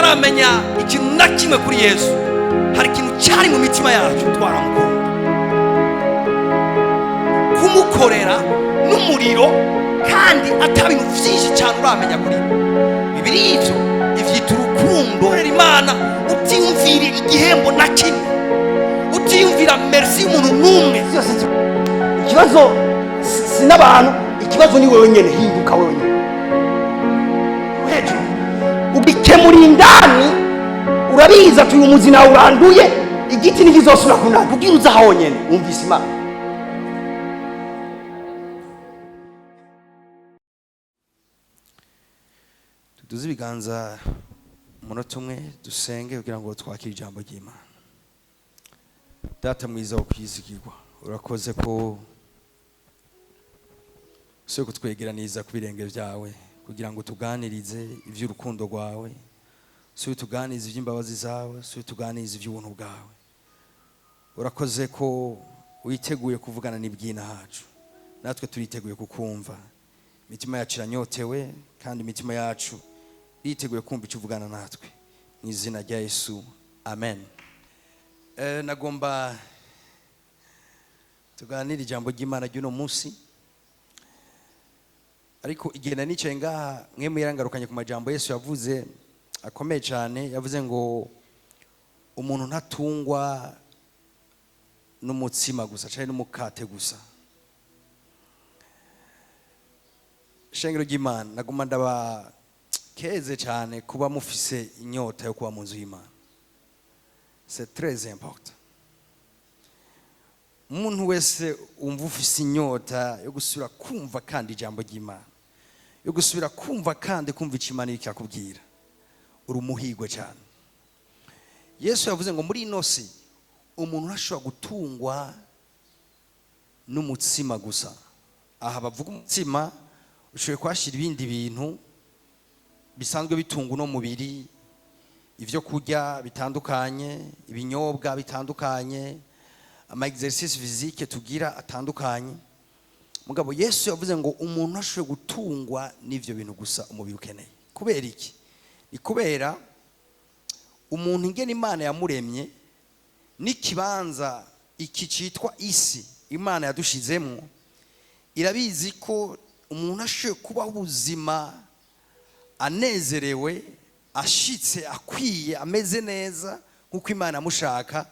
tutaramenya ikintu na kimwe kuri Yesu, hari ikintu cyari mu mitima yacu twaramukunda. Kumukorera n'umuriro kandi atabintu byinshi cyane uramenya kuri Bibiri ivyo ivyita urukundo. Imana utiyumvira igihembo na kimwe, utiyumvira merci y'umuntu n'umwe. Ikibazo si n'abantu, ikibazo ni wewe nyene. Hinduka wewe nyene hejuru ubikemura indani. Urabiza ati uyu muzi nawe uranduye, igiti ntikizosubira kunana. Ubwira uza aho nyene wumvise Imana. Tuduze ibiganza umunota umwe dusenge kugira ngo twakire ijambo ry'Imana. Data mwiza wo kwizigirwa, urakoze ko usoye kutwegeraniza ku birenge byawe kugira ngo tuganirize iby'urukundo rwawe, usoye tuganirize iby'imbabazi zawe, usoye tuganirize iby'ubuntu bwawe. Urakoze ko witeguye kuvugana n'ibwina hacu, natwe turiteguye kukumva. Imitima yacu iranyotewe kandi imitima yacu yiteguye kumva icyo uvugana natwe, mu izina rya Yesu, amen. Nagomba tuganire ijambo ry'Imana ry'uno munsi, ariko igihe nanicaye ngaha mwe yarangarukanye ku majambo Yesu yavuze akomeye cyane. Yavuze ngo umuntu ntatungwa n'umutsima gusa cyane n'umukate gusa. Shengero ry'Imana, nagomba ndaba keze cyane kuba mufise inyota yo kuba mu nzu y'Imana. C'est très important. Umuntu wese umva ufise inyota yo gusubira kumva kandi ijambo ry'Imana, yo gusubira kumva kandi kumva icyo Imana iri kukubwira, uri umuhigwe cyane. Yesu yavuze ngo muri ino si umuntu ntashobora gutungwa n'umutsima gusa. Aha bavuga umutsima, ushoboye kwashira ibindi bintu bisanzwe bitunga uno mubiri, ivyo kurya bitandukanye, ibinyobwa bitandukanye, ama exercice physique tugira atandukanye. Mugabo Yesu yavuze ngo umuntu ashobora gutungwa n'ivyo bintu gusa umubiri ukeneye. Kubera iki? Ni kubera umuntu ingene Imana yamuremye n'ikibanza iki citwa isi Imana yadushizemo, irabizi ko umuntu ashobora kubaho ubuzima anezerewe, ashitse, akwiye, ameze neza nk'uko Imana amushaka,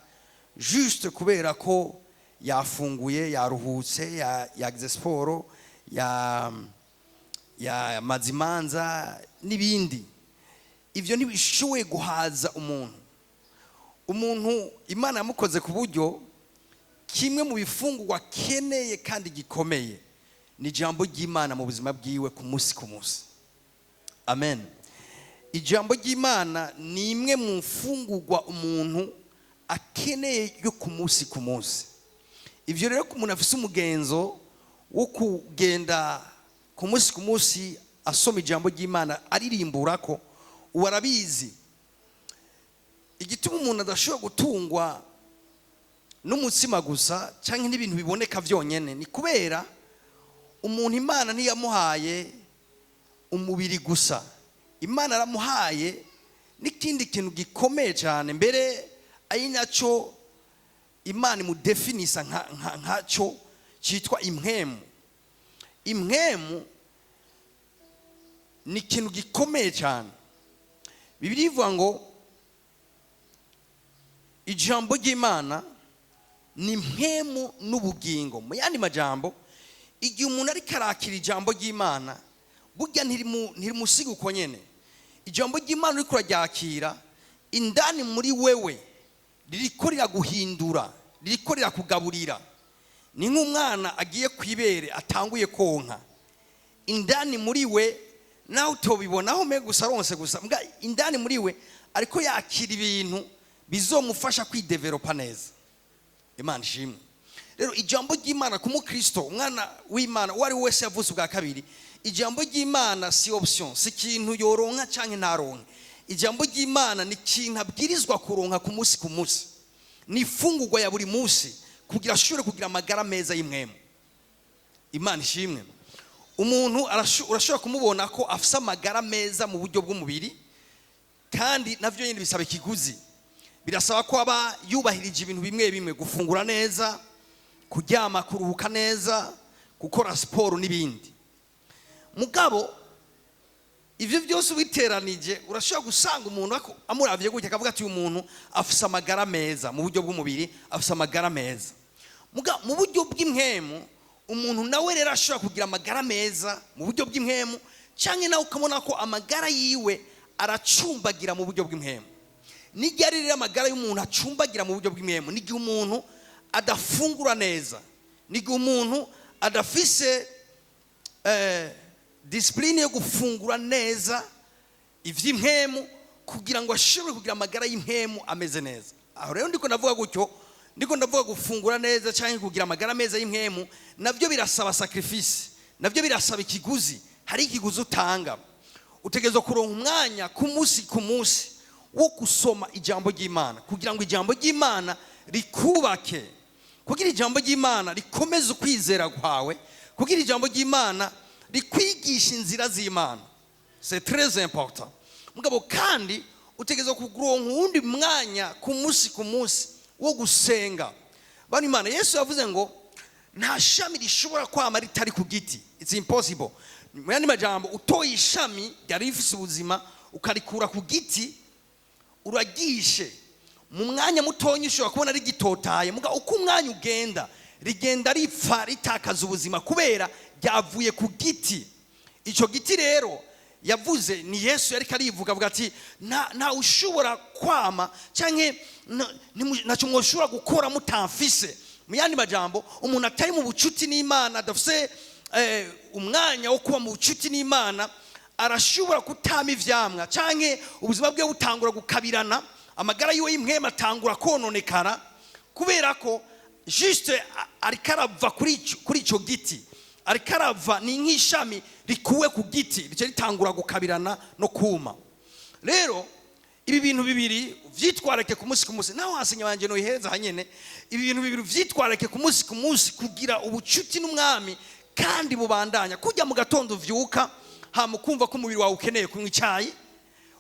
juste kubera ko yafunguye, yaruhutse, yagize siporo, yamaze imanza n'ibindi. Ivyo ntibishoboye guhaza umuntu. Umuntu Imana yamukoze ku buryo kimwe mu bifungurwa akeneye kandi gikomeye ni ijambo ry'Imana mu buzima bwiwe ku munsi ku munsi. Amen. Ijambo ry'Imana ni imwe mu mfungurwa umuntu akeneye yo ku munsi ku munsi. Ivyo rero ko umuntu afise umugenzo wo kugenda ku munsi ku munsi asoma ijambo ry'Imana aririmbura ko warabizi. Igituma umuntu adashobora gutungwa n'umutsima gusa cyangwa n'ibintu biboneka vyonyene, ni kubera umuntu Imana ntiyamuhaye umubiri gusa. Imana aramuhaye n'ikindi kintu gikomeye cyane, mbere ari nacyo Imana imudefinisa nkacyo cyitwa impwemu. Impwemu ni ikintu gikomeye cyane. Bibiliya ivuga ngo ijambo ry'Imana ni impwemu n'ubugingo. Mu yandi majambo, igihe umuntu ariko arakira ijambo ry'Imana, burya ntirimusiga uko nyene. Ijambo ry'Imana uriko uraryakira, indani muri wewe ririko riraguhindura, ririko rirakugaburira. Ni nk'umwana agiye kwibere atanguye konka, indani muri we naho utobibonaho mbe gusa ronse gusa, mbwa indani muri we ariko yakira ibintu bizomufasha kwidevelopa neza. Imana ishimwe. Rero ijambo ry'Imana ku mukristo, umwana w'Imana wari wese yavuze ubwa kabiri, ijambo ry'Imana si option, si ikintu yoronka canke ntaronka. Ijambo ry'Imana ni ikintu abwirizwa kuronka ku munsi ku munsi, ni ifungurwa ya buri munsi kugira ashobore kugira amagara meza y'imwemu. Imana ishimwe. Umuntu urashobora kumubona ko afise amagara meza mu buryo bw'umubiri, kandi navyo nyine bisaba ikiguzi. Birasaba ko aba yubahirije ibintu bimwe bimwe, gufungura neza, kuryama, kuruhuka neza, gukora siporo n'ibindi. Mugabo ivyo byose ubiteranije urashobora gusanga umuntu amuravye gutya akavuga ati uyu muntu afise amagara meza mu buryo bw'umubiri, afise amagara meza. Mu buryo bw'impwemu umuntu nawe rero ashobora kugira amagara meza mu buryo bw'impwemu, canke nawe ukamona ko amagara yiwe aracumbagira mu buryo bw'impwemu. N'igihe ari rero amagara y'umuntu acumbagira mu buryo bw'impwemu, n'igihe umuntu adafungura neza, n'igihe umuntu adafise discipline yo gufungura neza ivy'impwemu kugira ngo ashobore kugira amagara y'impwemu ameze neza. Aho rero ndiko ndavuga gutyo, ndiko ndavuga gufungura neza cyangwa kugira amagara meza y'impwemu, navyo birasaba sacrifice, navyo birasaba ikiguzi. Hari ikiguzi utanga. Utegerezwa kuronka umwanya ku munsi wo gusoma ijambo ry'Imana kugira ngo ijambo ry'Imana rikubake, kugira ijambo ry'Imana rikomeze ukwizera kwawe, kugira ijambo ry'Imana rikwigisha inzira z'Imana. C'est très important. Mugabo kandi utegerezwa kuronka uwundi mwanya ku munsi wo gusenga. Bani Imana, Yesu yavuze ngo nta shami rishobora kwama ritari ku giti. It's impossible. Mu yandi majambo, utoye ishami ryari rifise ubuzima ukarikura ku giti, uragishe mu mwanya mutonyi ushobora kubona rigitotaye. Mugabo uko umwanya ugenda rigenda ripfa, ritakaza ubuzima kubera ryavuye ku giti. Ico giti rero yavuze ni Yesu yari karivuga, avuga ati nta ushobora kwama canke naco mwoshobora gukora mutamfise. Mu yandi majambo, umuntu atari mu bucuti n'Imana, adafise umwanya wo kuba mu bucuti n'Imana, arashobora kutama ivyamwa canke ubuzima bwe butangura gukabirana, amagara yiwe y'impwemu atangura kononekara kubera ko juste arikarava kuri ico giti. Arikarava ni nk'ishami rikuwe ku giti rice ritangura gukabirana no kuma. Rero ibi bintu bibiri vyitwareke ku munsi naho hasenya banje no iheza hanyene. Ibi bintu bibiri vyitwareke ku munsi kugira ubucuti n'umwami kandi bubandanya. Kujya mu gatondo vyuka mukumva ko umubiri wawe ukeneye kunywa icyayi,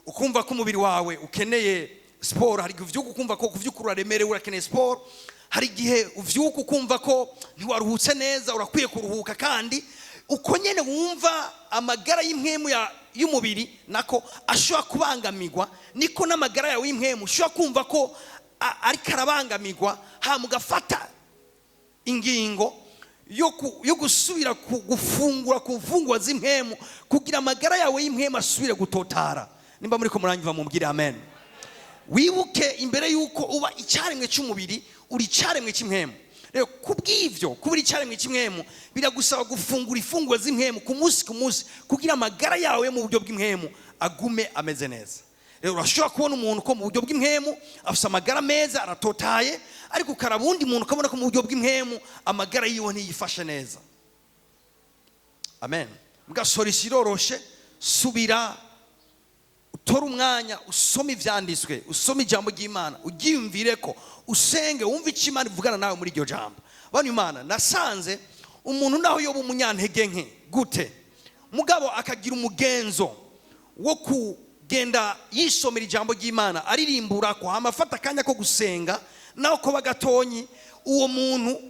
ukumva ko umubiri wawe ukeneye sport. Hari gihe uvyuka ukumva ko kuvyukura uraremerewe urakeneye sport. Hari gihe uvyuka ukumva ko ntiwaruhutse neza urakwiye kuruhuka. Kandi uko nyene wumva amagara y'impwemu y'umubiri nako ashobora kubangamirwa, niko n'amagara yawe y'impwemu ushobora kumva ko ari karabangamirwa, mugafata ingingo yo gusubira gufungura ku mfungwa z'impwemu kugira amagara yawe y'impwemu asubire gutotara. Nimba muri ko murangiva mumbwire amen. Wibuke imbere yuko uba icyaremwe cy'umubiri uri icyaremwe cy'impwemu. Rero kubw'ivyo kuburi icyaremwe cy'impwemu biragusaba gufungura ifungwa z'impwemu ku munsi kugira amagara yawe mu buryo bw'impwemu agume ameze neza. Rero urashobora kubona umuntu ko mu buryo bw'impwemu afite amagara meza aratotaye, ariko ukaraba undi muntu ukabona ko mu buryo bw'impwemu amagara yiwe ntiyifashe neza. Amen. Mugasora isiroroshe, subira utora umwanya usome ivyanditswe, usome ijambo ry'Imana, ugiyumvire ko, usenge, wumve icyo Imana ivugana nawe muri iryo jambo. Bani Imana, nasanze umuntu naho yoba umunyantege nke gute, mugabo akagira umugenzo wo kugenda yisomera ijambo ry'Imana, aririmbura ko amafata akanya ko gusenga naho ko bagatonyi, uwo muntu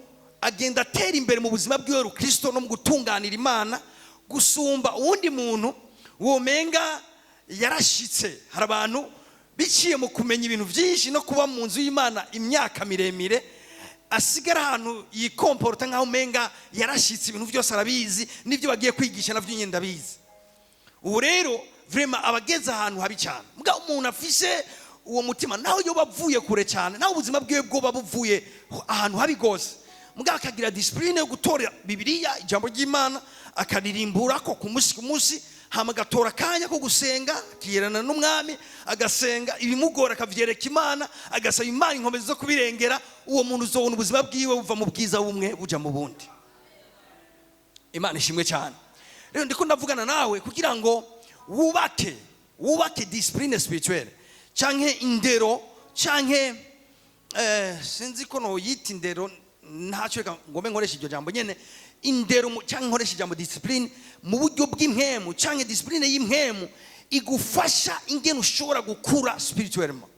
agenda atera imbere mu buzima bw'iwe Kristo no mu gutunganira Imana gusumba uwundi muntu womenga yarashitse. Hari abantu biciye mu kumenya ibintu byinshi no kuba mu nzu y'Imana imyaka miremire, asigara ahantu yikomporta nkaho umenga yarashitse, ibintu byose arabizi, n'ibyo bagiye kwigisha navyo nyine ndabizi. Ubu rero vraiment abageze ahantu habi cyane. Mbwa umuntu afise uwo mutima naho yo bavuye kure cyane, naho ubuzima bwiwe bwo babuvuye ahantu habi gose, mbwa akagira discipline yo gutora Bibiliya ijambo ry'Imana, akanirimbura ko ku munsi hamagatora kanya ko gusenga, akirana n'umwami, agasenga ibimugora akavyereka Imana, agasaba Imana inkomezi zo kubirengera. Uwo muntu uzobona ubuzima bwiwe buva mu bwiza bumwe buja mu bundi. Imana ishimwe cyane. Rero ndiko ndavugana nawe kugira ngo wubake discipline spirituelle canke indero canke sinzi ko no yita indero, ntacyo reka ngombe nkoresha iryo jambo nyene, indero canke nkoresha ijambo discipline mu buryo bw'impwemu canke discipline y'impwemu igufasha ingene ushobora gukura spirituellement.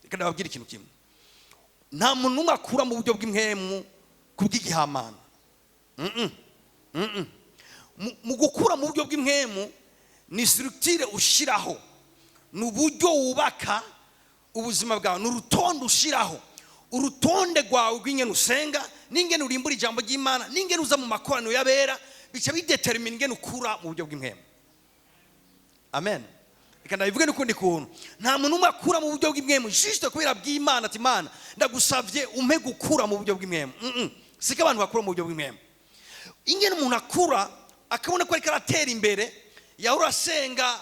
Reka ndababwira ikintu kimwe, nta muntu n'umwe akura mu buryo bw'impwemu kubw'igihamana. Mu gukura mu buryo bw'impwemu ni structure ushiraho, ni uburyo wubaka ubuzima bwawe, ni urutonde ushiraho, urutonde rwawe rw'ingene usenga n'ingene urimbura ijambo ry'Imana n'ingene uza mu makoraniro y'abera, bica bidetermine ingene ukura mu buryo bw'impwemu. Amen. Reka ndabivuge n'ukundi kuntu, nta muntu umwe akura mu buryo bw'impwemu juste kubera bw'Imana ati Imana ndagusavye umpe gukura mu buryo bw'impwemu. Siko abantu bakura mu buryo bw'impwemu. Ingene umuntu akura akabona ko ariko aratera imbere, yahora asenga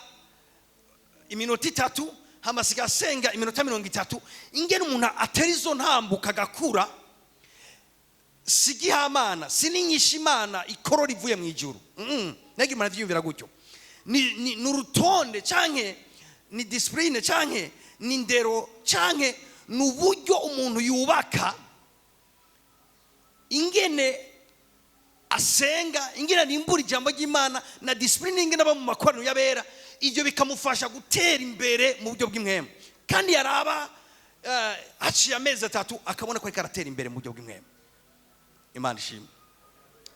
iminota 3 hamasiga asenga iminota 30, ingene umuntu atera izo ntambuka agakura, sigihamana sininyisha Imana ikorora ivuye mu ijuru. Nagi Imana vyiyumvira gutyo, ni urutonde canke ni discipline canke ni ndero canke n'uburyo umuntu yubaka ingene asenga, ingene arimbura ijambo ry'Imana na discipline ingene aba mu makoraniro y'abera. Ibyo bikamufasha gutera imbere mu buryo bw'impwemu, kandi yaraba haciye amezi 3 akabona ko ariko aratera imbere mu buryo bw'impwemu. Imana ishimwe,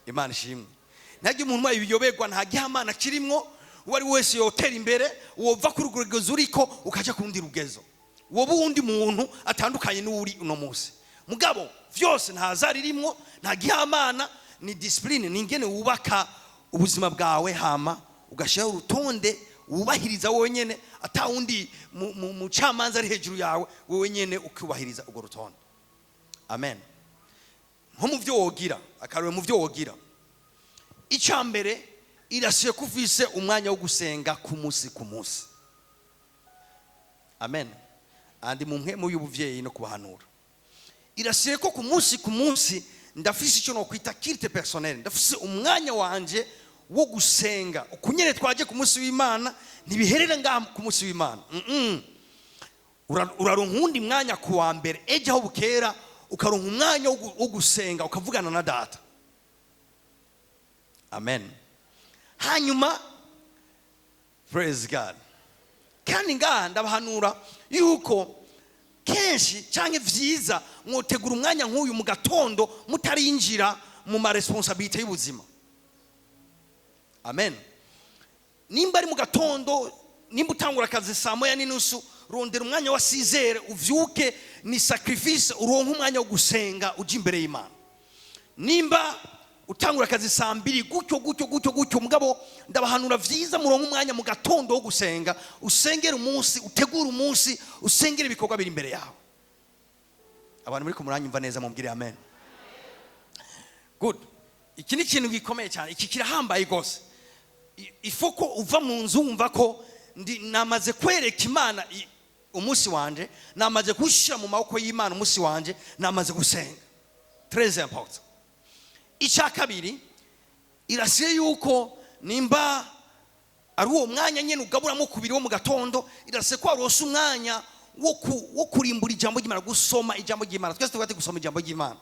Imana ishimwe. Ntajye umuntu wayiyoberwa, nta gihamana kirimwo. Uwari wese yotera imbere, wova ku rugezo uriko ukaja ku rundi rugezo, wowe undi muntu atandukanye n'uri uno munsi. Mugabo vyose ntazari rimwo, nta gihamana, ni discipline, ni ingene wubaka ubuzima bwawe, hama ugashiraho urutonde wubahiriza wowe nyene, ata wundi mu camanza ari hejuru yawe, wowe nyene ukubahiriza urwo rutonde. Amen. Nko mu vyo wogira, akaruwe mu vyo wogira, icambere irasiye kuvise umwanya wo gusenga ku munsi ku munsi. Amen. Andi mu mpwemu y'ubuvyeyi no kubahanura, irasiye ko ku munsi ku munsi ndafise icyo no kwita culte personnel, ndafise umwanya wanje wo gusenga. Ukunyene twaje ku munsi w'Imana ntibiherera ngaha ku munsi w'Imana. Uraronka undi mwanya ku wa mbere, ejo aho bukera ukaronka umwanya wo gusenga ukavugana na data. Amen. Hanyuma praise God, kandi ngaha ndabahanura yuko kenshi canke vyiza mwotegura umwanya nk'uyu mu gatondo mutarinjira mu ma responsabilité y'ubuzima. Amen. Nimba ari mu gatondo, nimba utangura akazi saa 1:30, rondera umwanya wa 6h uvyuke, ni sacrifice, uronka umwanya wo gusenga uja imbere y'Imana. Nimba utangura akazi saa 2 gutyo, mugabo ndabahanura vyiza muronka umwanya mu gatondo wo gusenga, usengera umunsi, utegura umunsi, usengera ibikorwa biri imbere yawe. Abantu muri ko muranyumva neza mumbwire amen. Good. Iki ni ikintu gikomeye cyane, iki kirahambaye gose. Ifoko uva mu nzu wumva ko namaze kwereka Imana umunsi wanje, namaze gushira mu maboko y'Imana umunsi wanje, namaze gusenga. Très important. Icya kabiri, irasiye yuko nimba ari uwo mwanya nyene ugaburamo kubiri wo mu gatondo, irasiye ko arose umwanya wo kurimbura ijambo ry'Imana, gusoma ijambo ry'Imana. Twese tugate gusoma ijambo ry'Imana.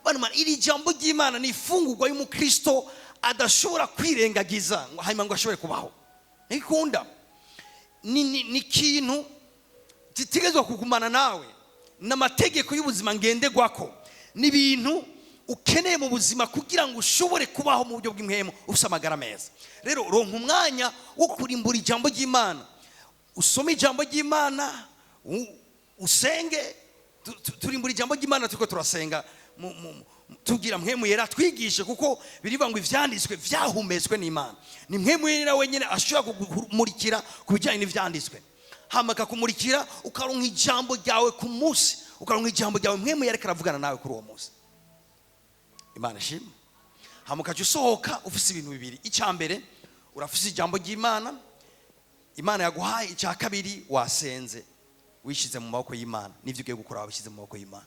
Bana man, iri jambo ry'Imana ni ifungurwa y'umukristo adashobora kwirengagiza ngo hanyuma ngo ashobore kubaho. Nikunda ni kintu titegezwa kugumana nawe, n'amategeko y'ubuzima ngendegwako, ni bintu ukeneye mu buzima kugira ngo ushobore kubaho mu buryo bw'impwemu ufite amagara meza. Rero ronka umwanya wo kurimbura ijambo ry'Imana, usome ijambo ry'Imana, usenge. Turimbura ijambo ry'Imana turiko turasenga, tugira mpwemu yera twigishe, kuko birivuga ngo ivyanditswe vyahumetswe n'Imana. Ni mpwemu yera wenyene ashobora kumurikira kubijyanye n'ivyanditswe, hama akakumurikira ukaronka ijambo ryawe ku munsi, ukaronka ijambo ryawe mpwemu yera karavugana nawe kuri uwo munsi. Imana shimwe. Hama ukaca usohoka ufise ibintu bibiri. Icya mbere urafise ijambo ry'Imana, Imana yaguhaye. Icya kabiri wasenze, wishize mu maboko y'Imana, n'ivyo ugiye gukora wabishize mu maboko y'Imana.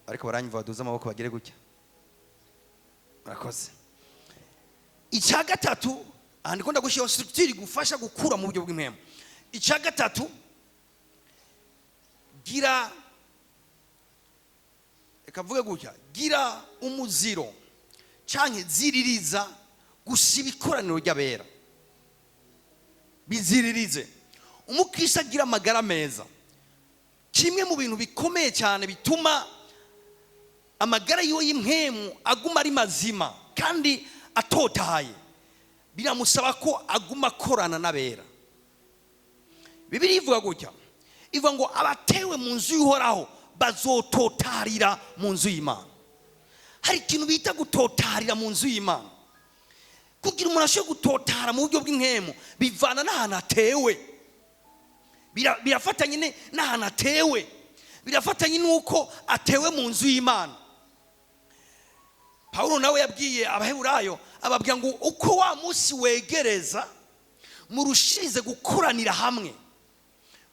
Ariko baranyumva baduza amaboko bagire gutya. Murakoze. Icya gatatu, ahandi ko ndagushiye structure igufasha gukura mu buryo bw'impwemu. Icya gatatu, gira kavuga gutya, gira umuziro canke ziririza gusiba ikoraniro ry'abera. biziririze. Umukristo agira amagara meza. Kimwe mu bintu bikomeye cyane bituma amagara yiwe y'impwemu aguma ari mazima kandi atotahaye, biramusaba ko aguma akorana n'abera. Bibiliya ivuga gutya, ivuga ngo abatewe mu nzu y'Uhoraho bazototarira mu nzu y'Imana. Hari ikintu bita gutotarira mu nzu y'Imana. Kugira umuntu ashobore gutotara mu buryo bw'impwemu bivana n'ahantu atewe. Birafatanye n'ahantu atewe, birafatanye n'uko atewe mu nzu y'Imana. Pawulo nawe yabwiye Abaheburayo, ababwira ngo uko wa munsi wegereza murushirize gukoranira hamwe.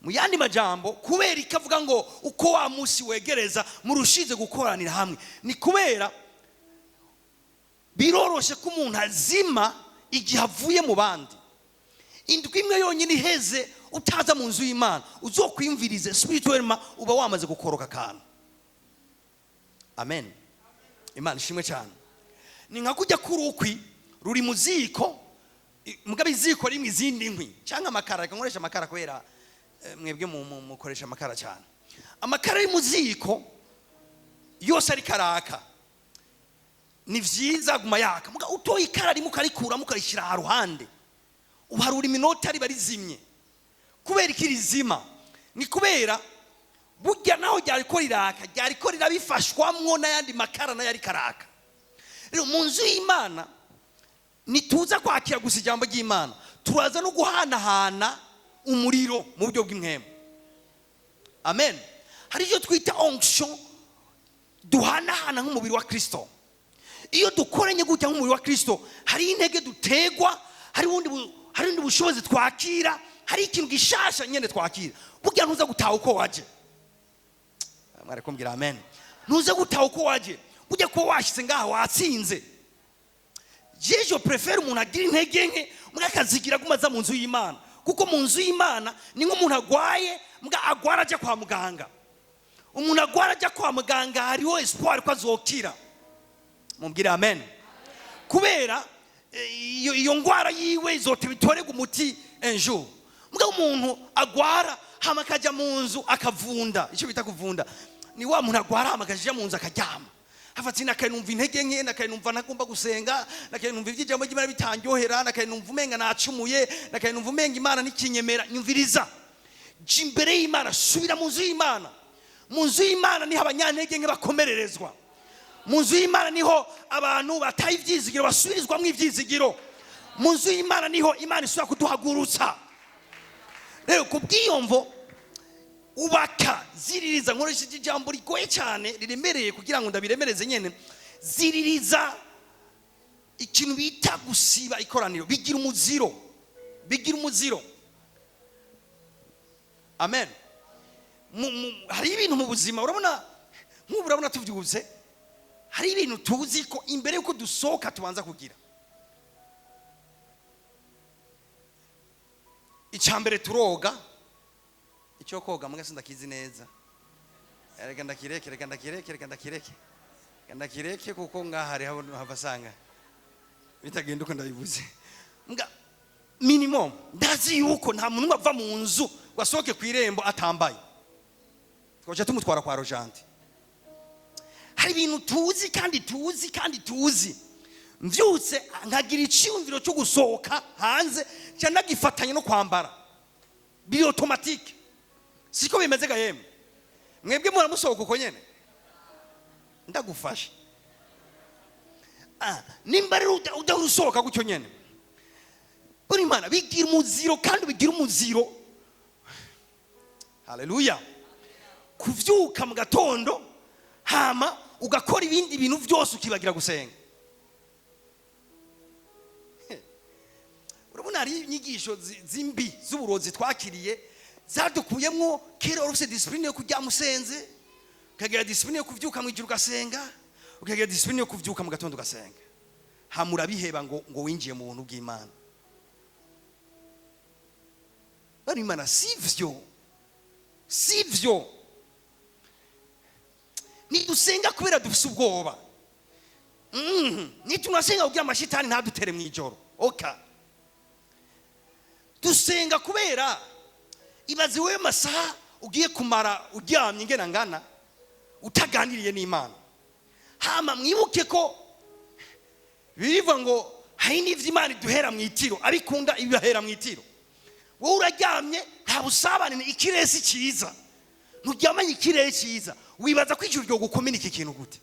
Mu yandi majambo, kubera ikavuga ngo uko wa munsi wegereza murushirize gukoranira hamwe, ni kubera biroroshe ko umuntu azima igihe avuye mu bandi. Indwi imwe yonyine iheze utaza mu nzu y'Imana, uzokwiyumvirize spirituellement uba wamaze gukoroka akantu. Amen. Imana ishimwe cyane. Ni nka kujya kurukwi ruri mu ziko, mugabe iziko rimwe izindi nkwi cyangwa amakara. Reka nkoresha amakara kubera mwebwe mukoresha amakara cyane. Amakara ari mu ziko yose ari karaka, ni vyiza guma yaka. Muga utoye ikara rimwe ukarikura mukarishira ha ruhande, uharura iminota riba rizimye. Kubera ikirizima, ni kubera burya naho ryariko riraka, ryariko rirabifashwamwo n'ayandi makara n'ayari karaka. Rero mu nzu y'Imana nituza kwakira gusa ijambo ry'Imana, turaza no guhanahana umuriro mu buryo bw'impwemu. Amen. Hari icyo twita onction duhanahana nk'umubiri wa Kristo. Iyo dukoranye gutya nk'umubiri wa Kristo, hari intege dutegwa, hari undi bushobozi twakira, hari ikintu gishasha nyene twakira. Burya ntuza gutaha uko waje. Mwari kumbwira amen. Ntuza gutaha uko waje. Burya ko washize ngaha watsinze. Je préfère umuntu agira intege nke mwakazigira gumaza mu nzu y'Imana. Kuko mu nzu y'Imana ni nk'umuntu agwaye, mbwa agwara ajya kwa muganga. Umuntu agwara ajya kwa muganga hariho espoir ko azokira. Mumbwira amen. Kubera iyo ngwara yiwe izote bitorega umuti un jour. Mbwa umuntu agwara hama akajya mu nzu akavunda. Icyo bita kuvunda ni wa muntu agwara hama akajya mu nzu akaryama. Hafatse nakanumva intege nke, nakanumva ntagomba gusenga, nakanumva iby'ijambo ry'Imana bitandyohera, nakanumva umenga nacumuye, nakanumva umenga Imana nikinyemera. Nyumviriza, jimbere y'Imana, subira mu nzu y'Imana. Mu nzu y'Imana niho abanyantege nke bakomererezwa. Mu nzu y'Imana niho abantu bataye ibyizigiro basubirizwamo ibyizigiro. Mu nzu y'Imana niho Imana isubira kuduhagurutsa. Rero kubwiyomvo ubaka ziririza, nkoresha ijambo rigoye cyane riremereye kugira ngo ndabiremereze nyene. Ziririza ikintu bita gusiba ikoraniro, bigira umuziro, bigira umuziro. Amen. Hari ibintu mu buzima urabona, nk'ubu urabona tuvyuze, hari ibintu tuzi ko imbere yuko dusohoka tubanza kugira. Icyambere turoga, icyo koga muga sindakizi neza. Reka ndakireke kuko ngahari habasanga bitagenda uko ndabivuze. Mbwa minimum ndazi yuko nta muntu ava mu nzu wasohoke ku irembo atambaye. Twaje tumutwara kwa Rojante. Hari ibintu tuzi kandi tuzi. Mvyutse nkagira icyumviro cyo gusohoka hanze cyane gifatanye no kwambara. Biri automatique. Siko bimeze gahembe. Mwebwe muramusohoka uko nyene. Ndagufasha. Nimba rero udarusohoka gutyo nyene. Buri Imana bigira umuziro kandi bigira umuziro. Haleluya. Kuvyuka mu gatondo hama ugakora ibindi bintu byose ukibagira gusenga. Urabona hari inyigisho zimbi z'uburozi twakiriye zadukuyemwo. Kera urufise discipline yo kujya musenze, ukagira discipline yo kuvyuka mu ijuru ugasenga, ukagira discipline yo kuvyuka mu gatondo ugasenga. Hamura biheba ngo winjiye mu buntu bw'Imana. Bari Imana sivyo. Nidusenga kubera dufise ubwoba. Nitunasenga kugira amashitani ntadutere mu ijoro. Okay. dusenga kubera ibaze wewe masaha ugiye kumara uryamye ingena ngana utaganiriye n'Imana. Hama mwibuke ko biriva ngo hari n'ivyo Imana iduhera mwitiro, abikunda ibahera mwitiro. Wowe uraryamye nta busabane, ikiresi cyiza, nturyamanye ikirere cyiza, wibaza ko ijuru ryo gukomena iki kintu gute?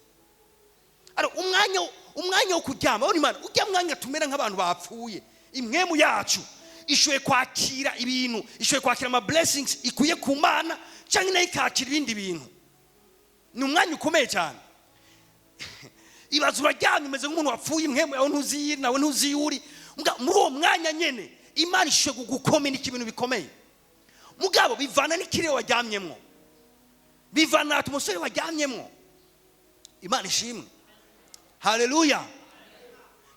Ari umwanya wo kuryama, uri Imana ujya mwanya tumera nk'abantu bapfuye, imwemu yacu ishoye kwakira ibintu, ishoye kwakira ama blessings ikuye ku Mana cyangwa nayo ikakira ibindi bintu. Ni umwanya ukomeye cyane. Ibaza uraryamye umeze nk'umuntu wapfuye, imwemu yawe ntuziyi, nawe ntuziyuri. Muri uwo mwanya nyene Imana ishoye gukomena ibintu bikomeye. Mugabo bivana n'ikirere waryamyemwo, bivana atmosfere waryamyemwo. Imana ishimwe. Haleluya.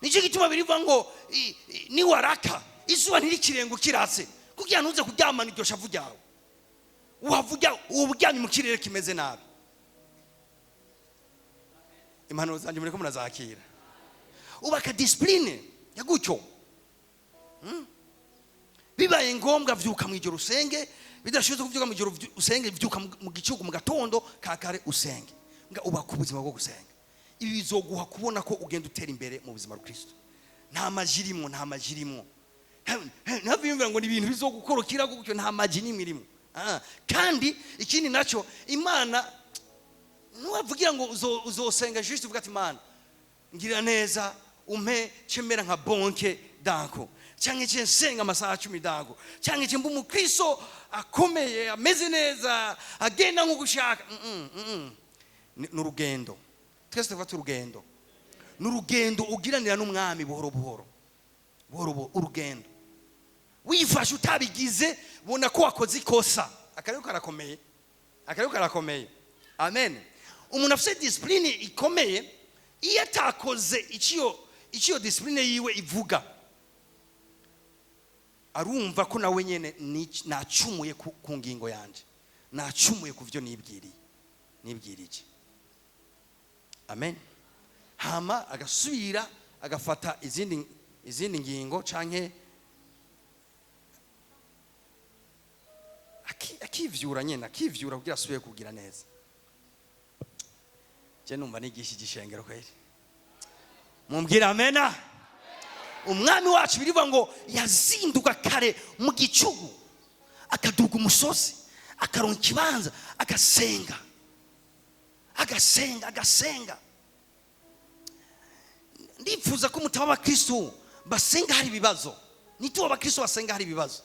Niki gituma biriva ngo ni waraka izuba ntirikirengo kiratse kugira ntuze kuryamana iryo shavu ryawe, uhavuga uburyamye mu kirere kimeze nabi. Impanuro zanje mureko murazakira. Ubaka discipline ya gutyo. Bibaye ngombwa vyuka mu ijoro usenge, bidashoboye kuvyuka mu ijoro usenge, vyuka mu gicugu mu gatondo kakare usenge. Nga ubaka ubuzima bwo gusenga. Ibi bizoguha kubona ko ugenda utera imbere mu buzima bwa Kristo. Nta majirimo, nta majirimo. Ntabiyumvira ngo ni ibintu bizogukorokira gutyo, nta maji n'imirimo. Kandi ikindi naco Imana nuwavugira ngo uzosenga juste uvuga ati Imana ngira neza umpe cemera nka bonke danko, cyangwa cye nsenga amasaha 10 danko, cyangwa cye mbu Kristo akomeye ameze neza agenda nko gushaka. N'urugendo twese tufata urugendo, n'urugendo ugiranira n'umwami buhoro buhoro urugendo. Wifashe utabigize bona ko wakoze ikosa, akariko karakomeye. Amen. Umuntu afite discipline ikomeye, iyo atakoze iciyo discipline yiwe ivuga, arumva ko nawe nyene nacumuye ku ngingo yanje, nacumuye ku byo nibwirije. Amen. Hama agasubira agafata izindi ngingo canke akivyura nyene, akivyura kugira asubire kugira neza. Je numva nigishi gishengero kweli. Mumbwira amena. Umwami wacu biriva ngo yazinduka kare mu gicugu, akaduga umusozi, akaronka ikibanza, agasenga. Ndifuza ko mutaba abakristo basenga hari ibibazo, nituba abakristo basenga hari ibibazo.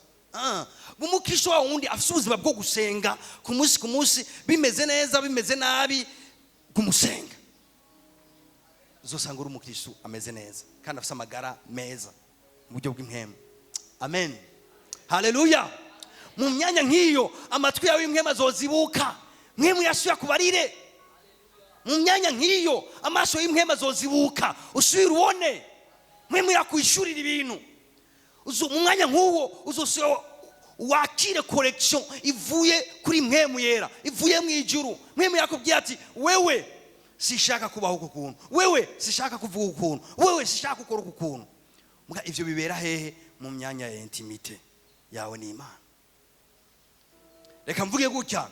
Umukristo wa wundi afite ubuzima bwo gusenga ku munsi bimeze neza bimeze nabi, kumusenga uzosanga uri umukristo ameze neza kandi afite amagara meza mu buryo bw'impemu. Amen. Haleluya. Mu myanya nk'iyo amatwi yawe y'imwema azozibuka, mwemu yasuya kubarire. Mu myanya nk'iyo amaso y'imwema azozibuka, usubira ubone mwemu yakwishurira ibintu. Mu mwanya nk'uwo uzosubira wakire correction ivuye kuri mwemu yera, ivuye mu ijuru. Mwemu yakubwiye ati wewe sishaka kubaho ukuntu, wewe sishaka kuvuga ukuntu, wewe sishaka gukora ukuntu. Muga ivyo bibera hehe? Mu myanya ya intimite yawe n'Imana. Reka mvuge gutya,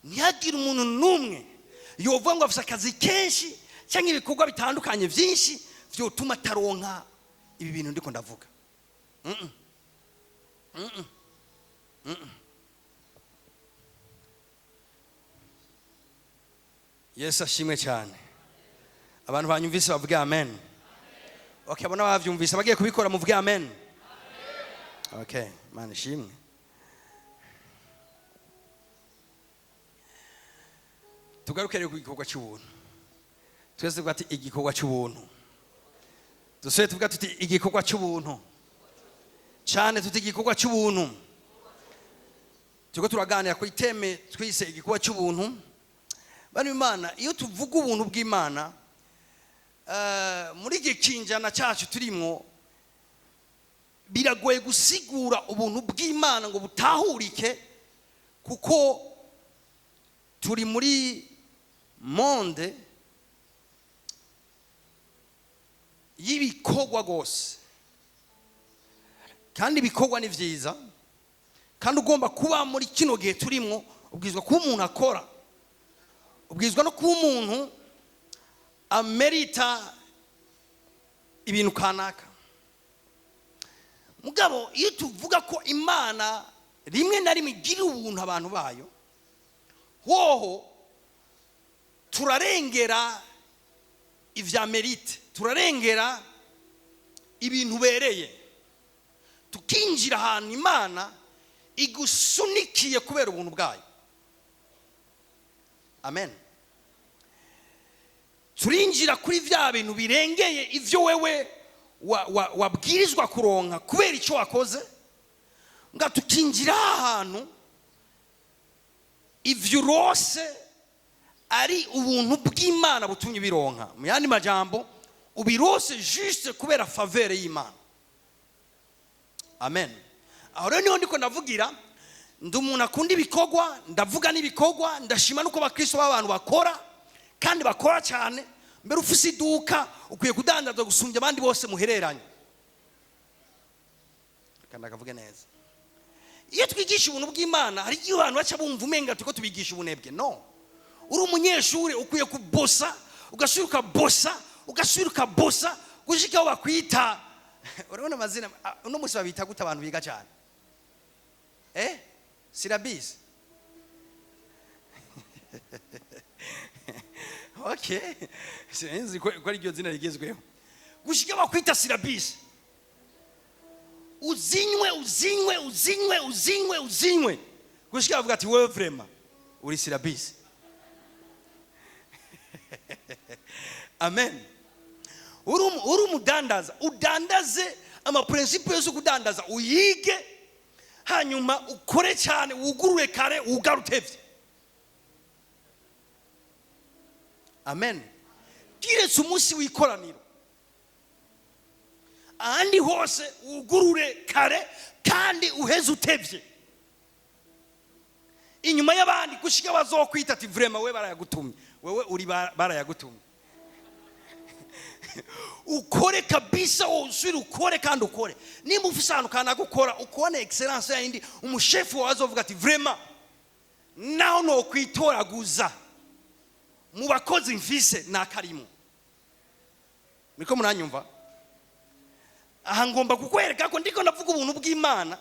ntiyagira umuntu numwe yovuga ngo afite akazi kenshi cyangwa ibikorwa bitandukanye byinshi vyotuma taronka ibi bintu ndiko ndavuga. Yesu ashimwe cyane. Abantu banyumvise bavuge amen. Okay, abona bavyumvise bagiye kubikora muvuge amen. Okay, Mana ishimwe. Tugarukere ku gikorwa cy'ubuntu. Twese tuvuga ati igikorwa cy'ubuntu. Duswe tuvuga tuti igikorwa cy'ubuntu. Cyane tuti igikorwa cy'ubuntu. Tuko turaganira ku iteme twise igikorwa cy'ubuntu. Bani Imana, iyo tuvuga ubuntu bw'Imana muri gikinjana cyacu turimo, biragoye gusigura ubuntu bw'Imana ngo butahurike, kuko turi muri monde y'ibikorwa gose. kandi ibikorwa ni vyiza, kandi ugomba kuba muri kino gihe turimo ubwizwa kuba umuntu akora, ubwizwa no kuba umuntu amerita ibintu kanaka. Mugabo iyo tuvuga ko Imana rimwe na rimwe igira ubuntu abantu bayo, hoho turarengera ivya merite, turarengera ibintu bereye, tukinjira ahantu Imana igusunikiye kubera ubuntu bwayo. Amen. Turinjira kuri vya bintu birengeye ivyo wewe wabwirizwa kuronka kubera icyo wakoze, nga tukinjira ahantu ivyo rose ari ubuntu bw'Imana butumye bironka. Mu yandi majambo ubirose juste kubera faveur y'Imana. Amen. Aho rero niho ndiko ndavugira, ndi umuntu akunda ibikorwa, ndavuga n'ibikorwa, ndashima nuko abakristo b'abantu bakora kandi bakora cyane. Mbere ufise iduka ukwiye kudandaza gusumbya abandi bose muhereranye. Kandi akavuga neza. Iyo twigisha ubuntu bw'Imana hari igihe abantu baca bumva umenga tuko tubigisha ubunebwe. No. Uri umunyeshuri ukwiye kubosa, ugasubira bosa, ugasubira bosa, gushikaho bakwita. Urabona amazina uno musi babita gute abantu biga cyane? Syllabus. Okay. Sinzi ko ari ryo zina rigezweho. Gushika bakwita syllabus. Uzinywe. Gushika bavuga ati wewe vraiment uri syllabus. Amen. Uri umudandaza, udandaze ama principe yo kudandaza, uyige hanyuma ukore cyane, wugurure kare, ugarutevye. Amen. Kiretse umunsi w'ikoraniro, ahandi hose ugurure kare kandi uheze utevye. Inyuma y'abandi gushika bazokwita ati vraiment we barayagutumye, wewe uri barayagutumye. Ukore kabisa, usubire ukore kandi ukore. Nimba ufise ahantu kana gukora, ukone excellence yindi, umushefu wazovuga ati vraiment naho no kwitoraguza mu bakozi mfise nakarimo. Niko munanyumva? Aha ngomba kukwereka ko ndiko ndavuga ubuntu bw'Imana,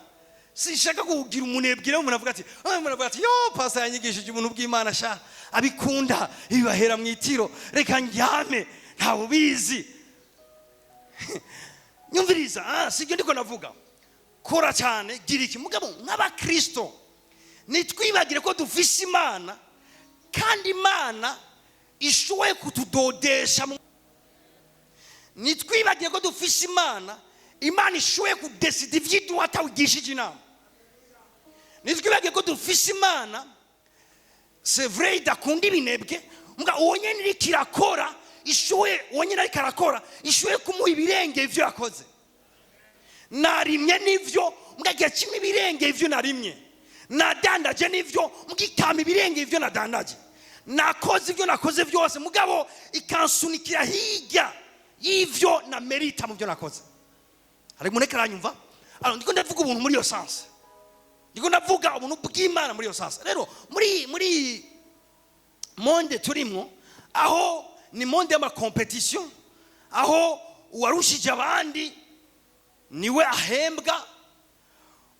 sinshaka kugira umunebwire umuntu avuga ati yo pastor yanyigishije ubuntu bw'Imana sha abikunda ibahera mu itiro, reka njyame ntawo bizi. Nyumviriza, sibyo ndiko ndavuga. Kora cyane, gira iki. Mugabo nk'abakristo nitwibagire ko dufise Imana, kandi Imana ishoboye kutudodesha. Nitwibagire ko dufise Imana, Imana ishoboye kudesida ivyidu atawugishije inama. Nitwibagire ko dufise Imana, c'est vrai idakunda ibinebwe, muga uwonyene iri kirakora, ishoboye uwonyene ari karakora, ishoboye kumuha ibirenge ivyo yakoze. Narimye nivyo, muga kimwe ibirenge ivyo narimye. Nadandaje nivyo, mugitama ibirenge ivyo nadandaje. Nakoze ivyo nakoze vyose, mugabo ikansunikira hirya y'ivyo na merita mu byo nakoze. Ari muneka aranyumva? Ndiko ndavuga ubuntu muri yo sense. Ndiko ndavuga ubuntu bw'Imana muri yo sense. Rero muri monde turimo, aho ni monde y'ama competition, aho uwarushije abandi niwe ahembwa,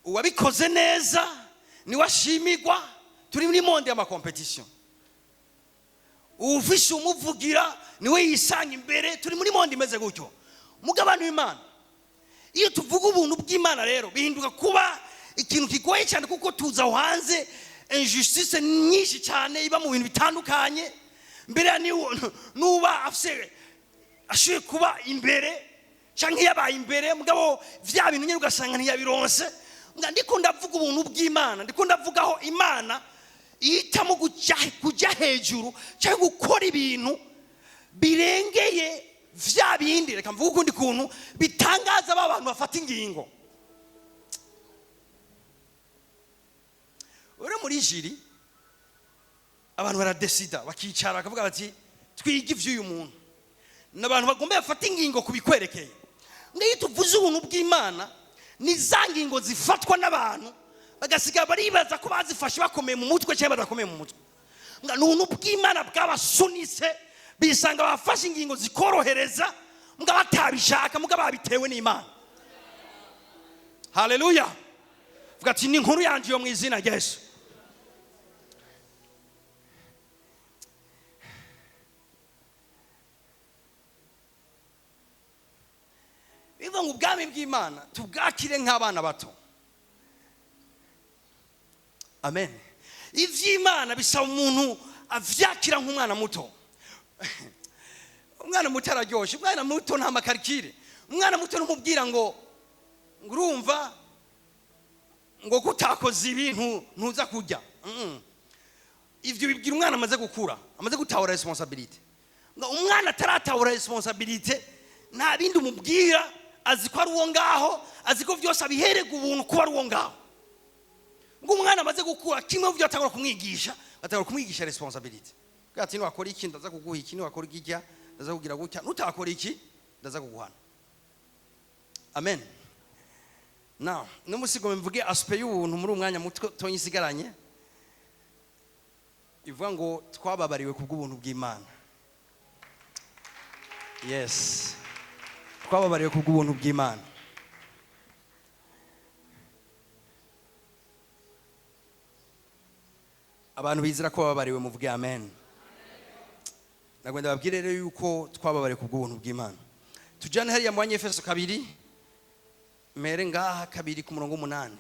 uwabikoze neza niwe ashimigwa. Turi muri monde y'ama competition. Ufishe umuvugira niwe yisanga imbere. Turi muri monde imeze gutyo. Mugabano w'Imana, iyo tuvuga ubuntu bw'Imana rero bihinduka kuba ikintu kigoye cyane, kuko tuza hanze injustice nyinshi cyane iba mu bintu bitandukanye. Mbere nuba afise ashoye kuba imbere canke yabaye imbere, mugabo vya bintu nyine ugasanga ntiyabironse. Ndiko ndavuga ubuntu bw'Imana, ndiko ndavuga aho Imana ihitamo kujya hejuru cyangwa gukora ibintu birengeye vya bindi. Reka mvuga ukundi kuntu bitangaza abantu bafata ingingo. Uri muri jiri, abantu baradesida, bakicara bakavuga bati twige ivy'uyu muntu. N'abantu bagomba bafata ingingo kubikwerekeye. Ngiye tuvuze ubuntu bw'Imana, ni za ngingo zifatwa n'abantu bagasiga baribaza ko bazifashe bakomeye mu mutwe cyangwa badakomeye mu mutwe. Nuntu bw'Imana bwabasunitse bisanga bafashe ingingo zikorohereza mga batabishaka mga babitewe n'Imana. Haleluya. Vuga ati ni inkuru yanje yo mu izina rya Yesu. Bivuga ngo ubwami bw'Imana tubwakire nk'abana bato. Amen. Ivy'Imana bisaba umuntu avyakira nk'umwana muto. Umwana muto araryoshe, umwana muto nta makarikire. Umwana muto numubwira ngo urumva ngo kutakoze ibintu ntuza kujya. Ivyo bibwira umwana amaze gukura, amaze gutahura responsibility. Ngo umwana ataratahura responsibility nta bindi umubwira, azi ko ari uwo ngaho, azi ko vyose abiherega ubuntu kuba ari uwo ngaho. Ngo umwana amaze gukura kimwe byo atangura kumwigisha responsibility. Gati ni wakora iki ndaza kuguha iki, ni wakora iki ndaza kugira gutya, nutakora iki ndaza kuguhana. Amen. Now, numusigo mvuge aspect y'ubuntu muri umwanya muto tonyisigaranye. Ivuga ngo twababariwe kubw'ubuntu bw'Imana. Yes. Twababariwe kubw'ubuntu bw'Imana. Abantu bizira ko babariwe muvuge amen. Nagwenda babwire rero yuko twababariwe kubw'ubuntu bw'Imana. Tujane hariya mu Efeso 2 mere ngaha 2 ku murongo 8.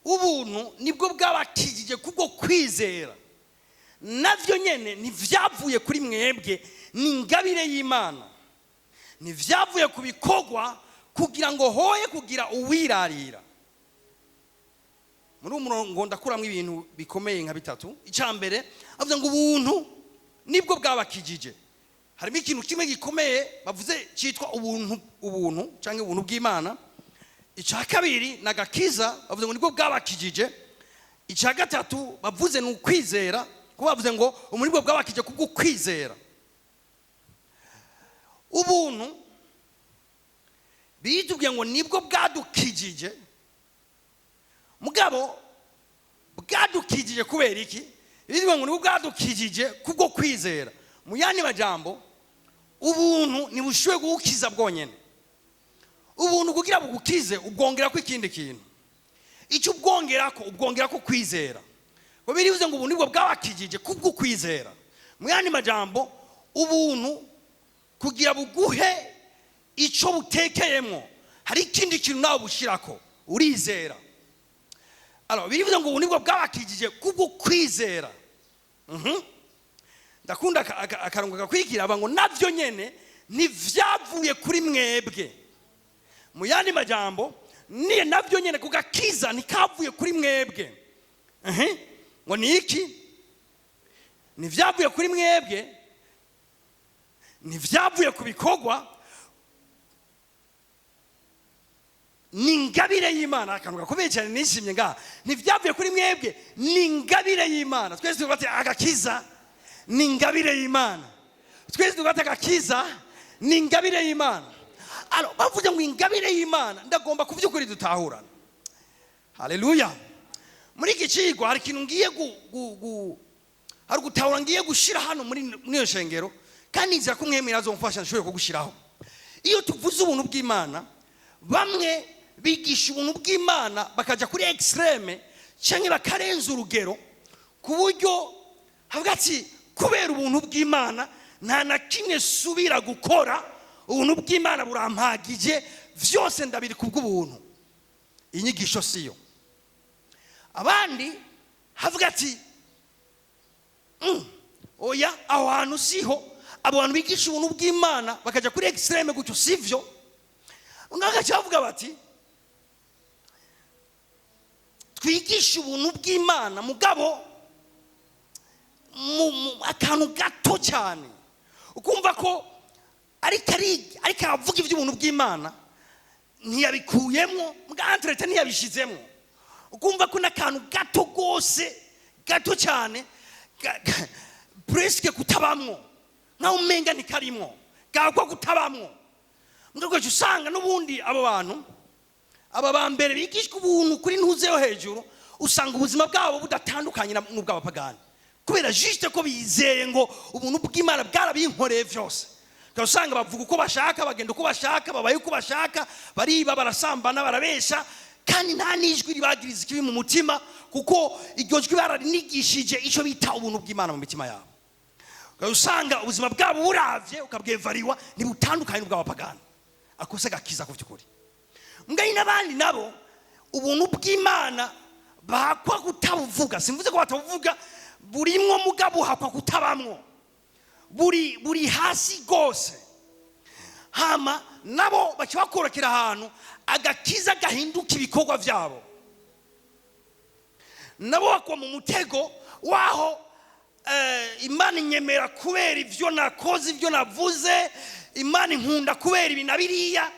Ubuntu nibwo bwabakijije kubwo kwizera. Navyo nyene ntivyavuye kuri mwebwe, ni ingabire y'Imana. Ntivyavuye kubikogwa kugira ngo hoye kugira uwirarira. Muri umurongo ndakuramwe ibintu bikomeye nka bitatu. Icambere avuze ngo ubuntu nibwo bwabakijije. Harimo ikintu kimwe gikomeye bavuze cyitwa ubuntu cyangwa ubuntu bw'Imana. Icya kabiri nagakiza bavuze ngo nibwo bwabakijije. Icya gatatu bavuze ni ukwizera, ko bavuze ngo umuntu nibwo bwabakije kubwo kwizera. Ubuntu bitubwiye ngo nibwo bwadukijije. Mugabo bwadukijije kubera iki? Bitubwiye ngo nibwo bwadukijije kubwo kwizera. Mu yandi majambo ubuntu nibushoboye gukiza bwonyene. Ubuntu kugira bugukize ubwongera ko ikindi kintu. Icyo ubwongera ko kwizera. Ko birivuze ngo ubuntu nibwo bwabakijije kubwo kwizera. Mu yandi majambo ubuntu kugira buguhe icyo butekeyemo hari ikindi kintu nawe bushirako urizera. Alors birivuze ngo ubuntu nibwo bwabakijije kubwo kwizera. Ndakunda akarongo gakwikira ngo navyo nyene ntivyavuye kuri mwebwe. Mu yandi majambo ni navyo nyene kugakiza nikavuye kuri mwebwe. Ngo ni iki? Ntivyavuye kuri mwebwe, ntivyavuye kubikogwa, ni ingabire y'Imana. Akantu gakomeye cyane nishimye ngaha. Ntivyavuye kuri mwebwe, ni ingabire y'Imana. Twese tubate agakiza ni ingabire y'Imana. Twese tubate agakiza ni ingabire y'Imana. Alors bavuze ngo ingabire y'Imana ndagomba kuvyukuri dutahurana. Haleluya. Muri iki cigwa hari ikintu ngiye hari gutahura ngiye gushira hano muri niyo shengero, kandi nzira ko mwemwe azomfasha nshobore kugushiraho. Iyo tuvuze ubuntu bw'Imana, bamwe bigisha ubuntu bw'Imana bakaja kuri extreme cyangwa bakarenza urugero ku buryo havuga ati kubera ubuntu bw'Imana nta na kimwe subira gukora, ubuntu bw'Imana burampagije, vyose ndabiri kubw'ubuntu. Inyigisho siyo. Abandi havuga ati oya aho hantu siho, abo bantu bigisha ubuntu bw'Imana bakaja kuri extreme gutyo sivyo. Ungagacha bavuga bati twigisha ubuntu bw'Imana mugabo akantu gato cyane, ukumva ko ariko avuga iby'ubuntu bw'Imana ntiyabikuyemo, mwantrete ntiyabishizemo, ukumva ko n'akantu gato gose gato cyane presque kutabamwo, naho umenga ntikarimo gakwa kutabamwo. ngaje usanga n'ubundi abo bantu aba bambere bigishwa ubuntu kuri ntuzeyo hejuru, usanga ubuzima bwabo budatandukanye n'ubw'abapagani, kubera juste ko bizeye ngo ubuntu bw'Imana bwarabinkoreye byose. Usanga bavuga uko bashaka, bagenda uko bashaka, babaye uko bashaka, bariba, barasambana, barabesha, kandi nta nijwi ribagiriza ikibi mu mutima, kuko iryo jwi bararinigishije icyo bita ubuntu bw'Imana mu mitima yabo. Usanga ubuzima bwabo buravye ukabwevariwa ntibutandukanye n'ubw'abapagani. Akose gakiza ku by'ukuri. Mbwa n'abandi nabo ubuntu bw'Imana bakwa kutabuvuga, simvuze ko batabuvuga, burimwo mugabo hakwa kutabamwo, buri hasi gose. Hama nabo bakibakorokera ahantu agakiza gahinduka ibikorwa byabo, nabo bakwa mu mutego waho Imana inyemera kubera ibyo nakoze, ibyo navuze, Imana inkunda kubera ibi na biriya.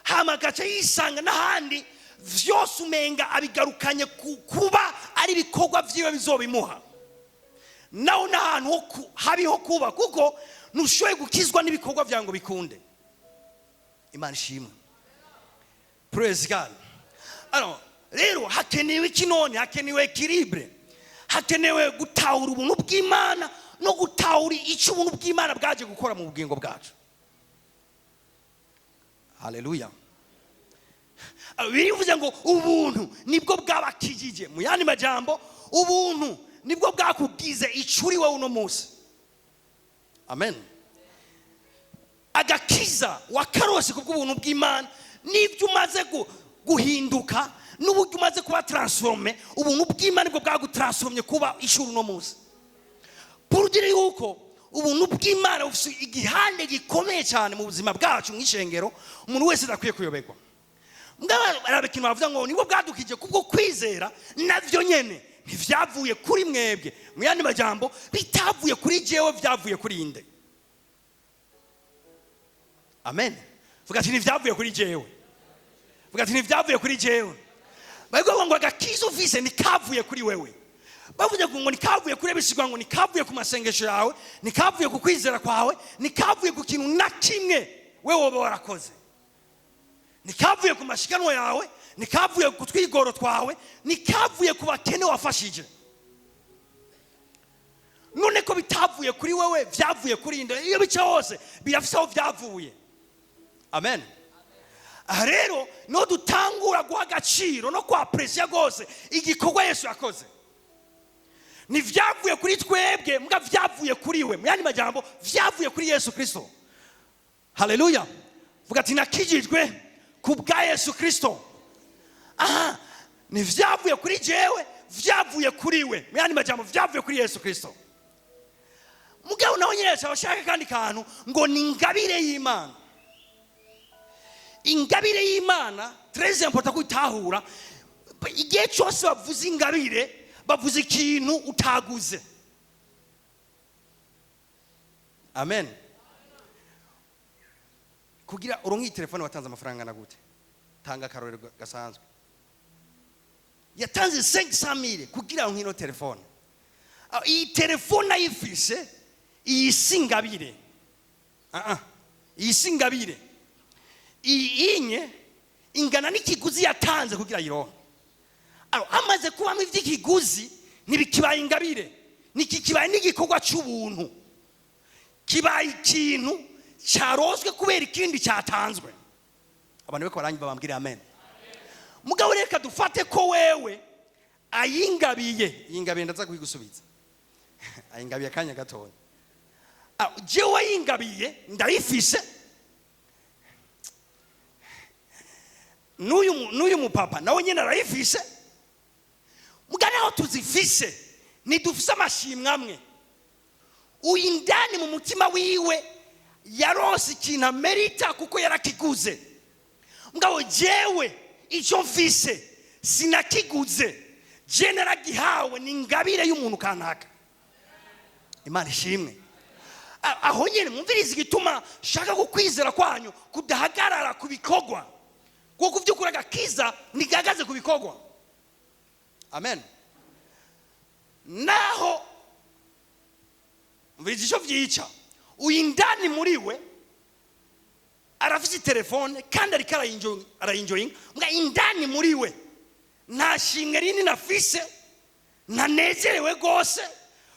Hama gace yisanga n'ahandi vyose umenga abigarukanye kuba ari ibikorwa vyiwe bizobimuha, naho n'ahantu habiho kuba, kuko nushoboye gukizwa n'ibikorwa vyango bikunde. Imana ishimwe, praise God. Alors rero hakenewe kinone, hakenewe equilibre, hakenewe gutahura ubuntu bw'Imana no gutahura icyo ubuntu bw'Imana bwaje gukora mu bugingo bwacu. Haleluya. Bivuze ngo ubuntu nibwo bwabakijije, mu yandi majambo ubuntu nibwo bwakugize icuri wowe uno munsi. Amen. Agakiza wakarose kubw'ubuntu bw'Imana n'ibyo umaze guhinduka n'uburyo umaze kuba transforme, ubuntu bw'Imana nibwo bwagutransformye kuba icuri uno munsi. Purudire yuko ubuntu bw'Imana bufite igihande gikomeye cyane mu buzima bwacu mw'ishengero, umuntu wese adakwiye kuyoberwa. Mbwa arabekintu bavuga ngo nibwo bwadukije kubwo kwizera, navyo nyene ntivyavuye kuri mwebwe, mu yandi majambo bitavuye kuri jewe, vyavuye kuri inde. Amen. Vuga ati ntivyavuye kuri jewe, vuga ati ntivyavuye kuri jewe. Bavuga ngo agakiza ufise nikavuye kuri wewe, bavuze ngo nikavuye kuri bisigwa ngo nikavuye ku masengesho yawe, nikavuye ku kwizera kwawe, nikavuye ku kintu na kimwe wewe woba warakoze, nikavuye ku mashikanwa yawe, nikavuye ku twigoro twawe, nikavuye ku bakene wafashije. None ko bitavuye kuri wewe, vyavuye kuri inde. Iyo bica hose birafise aho vyavuye. Amen. Rero no dutangura guha agaciro no kwa pressure gose igikorwa Yesu yakoze, ni vyavuye kuri twebwe, mbwa vyavuye kuri we, mu yandi majambo vyavuye kuri Yesu Kristo. Haleluya. Vuga ati nakijijwe kubwa Yesu Kristo. Aha, ni vyavuye kuri jewe, vyavuye kuri we, mu yandi majambo vyavuye kuri Yesu Kristo. Mugabo naho nyine abashaka kandi kantu ngo ni ingabire y'Imana. Ingabire y'Imana très important kutahura. Igihe cyose bavuze ingabire, bavuze ikintu utaguze. Amen. Kugira uronki telefone watanze amafaranga na gute? Tanga karorero gasanzwe. Yatanze 500,000 kugira nkino telefone. Iyi telefone ayifise, iyi singabire. Iyi singabire. Iyi inye ingana n'ikiguzi yatanze kugira yironke. Amaze kuba mu vy'ikiguzi ntibikibaye ingabire, nikikibaye n'igikorwa cy'ubuntu, kibaye ikintu cyaroswe kubera ikindi cyatanzwe. Abantu beko baranyumva bambwira amen. Mugabo reka dufate ko wewe ayingabiye, yingabiye ndaza kwigusubiza. Ayingabiye kanya gatoya. Jewe ayingabiye ndayifise. Nuyu mupapa nawe nyene arayifise. Mugana aho tuzifise nidufise amashimwe amwe. Uyindani mu mutima wiwe yarose ikintu merita kuko yarakiguze. Mugabo jewe icyo mfise sinakiguze, je naragihawe, ni ingabire y'umuntu kanaka. Imana ishimwe. Aho nyene mumvirize igituma shaka kukwizera kwanyu kudahagarara kubikogwa, kuko vyukura gakiza nigagaze kubikogwa. Amen. Naho mvirize icyo vyica uyindani muri we arafite telefone kandi ariko arayinjoyinga mbwa indani muri we nta shimwe rinini afise ntanezerewe rwose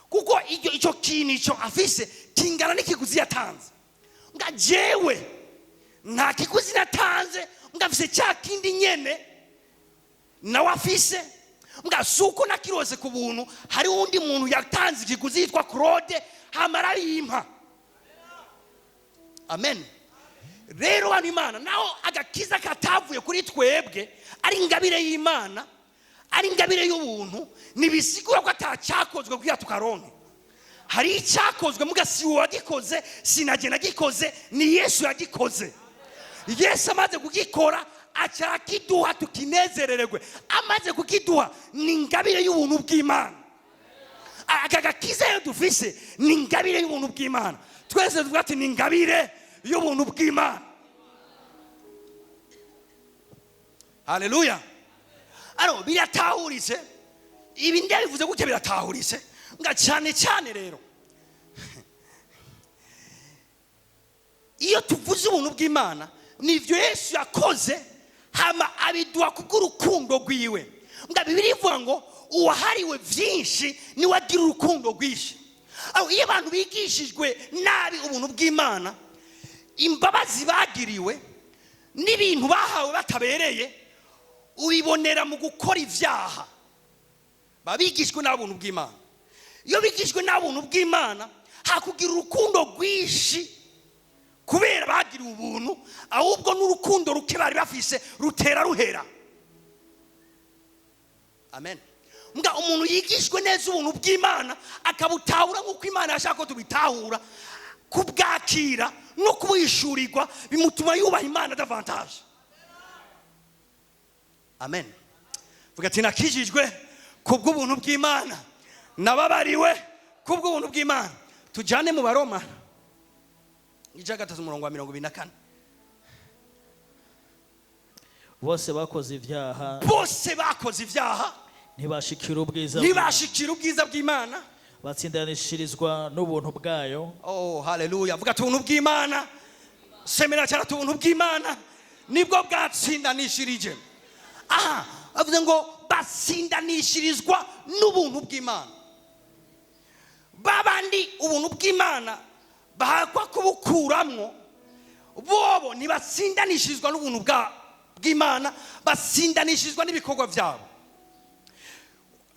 kuko icyo kintu icyo afise kingana n'ikiguzi yatanze. Mbwa jewe nta kiguzi natanze, mbwa afise cya kindi nyene nawe afise, mbwa suko nakirose ku buntu. Hari undi muntu yatanze ikiguzi yitwa Claude hamara yimpa. Amen. Rero hano Imana naho agakiza katavuye kuri twebwe ari ingabire y'Imana, ari ingabire y'ubuntu, nibisigura ko atacyakozwe kugira tukaronke. Hari icyakozwe muga si wagikoze, sinaje nagikoze, ni Yesu yagikoze. Yesu amaze kugikora acyarakiduha tukinezerererwe. Amaze kukiduha ni ingabire y'ubuntu bw'Imana. Aka gakiza yo dufise ni ingabire y'ubuntu bw'Imana. Twese tuvuga ati ni ingabire y'ubuntu bw'Imana. Haleluya. Aro biratahuritse, ibi ndabivuze gutya biratahuritse nga cyane cyane. Rero iyo tuvuze ubuntu bw'Imana nivyo Yesu yakoze, hama abiduha kubw'urukundo rwiwe. Nga Bibiliya ivuga ngo uwahariwe vyinshi ni wagira urukundo rwishi. Aho iyo abantu bigishijwe nabi ubuntu bw'Imana, imbabazi bagiriwe n'ibintu bahawe batabereye, ubibonera mu gukora ivyaha. Babigishwe n'abuntu bw'Imana. Iyo bigishwe n'abuntu bw'Imana hakugira urukundo rwishi kubera bagiriwe ubuntu, ahubwo n'urukundo ruke bari bafise rutera ruhera. Amen. Mbwa umuntu yigishwe neza ubuntu bw'Imana akabutahura nk'uko Imana yashaka ko tubitahura, kubwakira no kubwishurirwa bimutuma yubaha Imana davantage. Amen. Vuga ati nakijijwe kubw'ubuntu bw'Imana, nababariwe kubw'ubuntu bw'Imana. Tujane mu Baroma igice 3:24. Bose bakoze ivyaha, bose bakoze ivyaha ntibashikira ubwiza bw'Imana, batsindanishirizwa n'ubuntu bwayo. Oh haleluya. Vuga ati ubuntu bw'Imana, semera cyane ubuntu bw'Imana nibwo bwatsindanishirije. Aha avuze ngo batsindanishirizwa n'ubuntu bw'Imana. Babandi ubuntu bw'Imana bahakwa kubukuramwo, bobo ntibatsindanishirizwa n'ubuntu bw'Imana, batsindanishirizwa n'ibikorwa byabo.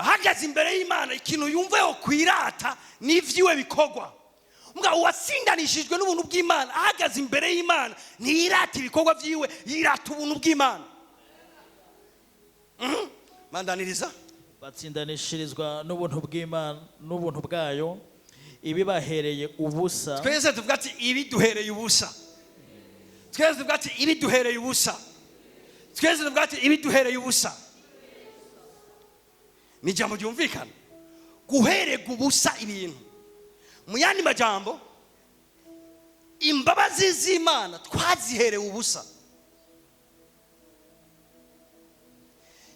Ahagaze imbere y'Imana ikintu yumveho kwirata n'ivyiwe bikorwa. Mbwa uwatsindanishijwe n'ubuntu bw'Imana ahagaze imbere y'Imana ntiyirata ibikorwa vyiwe, yirata ubuntu bw'Imana. Mandaniriza. Batsindanishirizwa n'ubuntu bw'Imana n'ubuntu bwayo, ibibahereye ubusa. Twese tuvuga ati ibiduhereye ubusa. Twese tuvuga ati ibiduhereye ubusa. Twese tuvuga ati ibiduhereye ubusa. Ni jambo ryumvikana. Guherega ubusa ibintu. Mu yandi majambo, imbabazi z'Imana twaziherewe ubusa.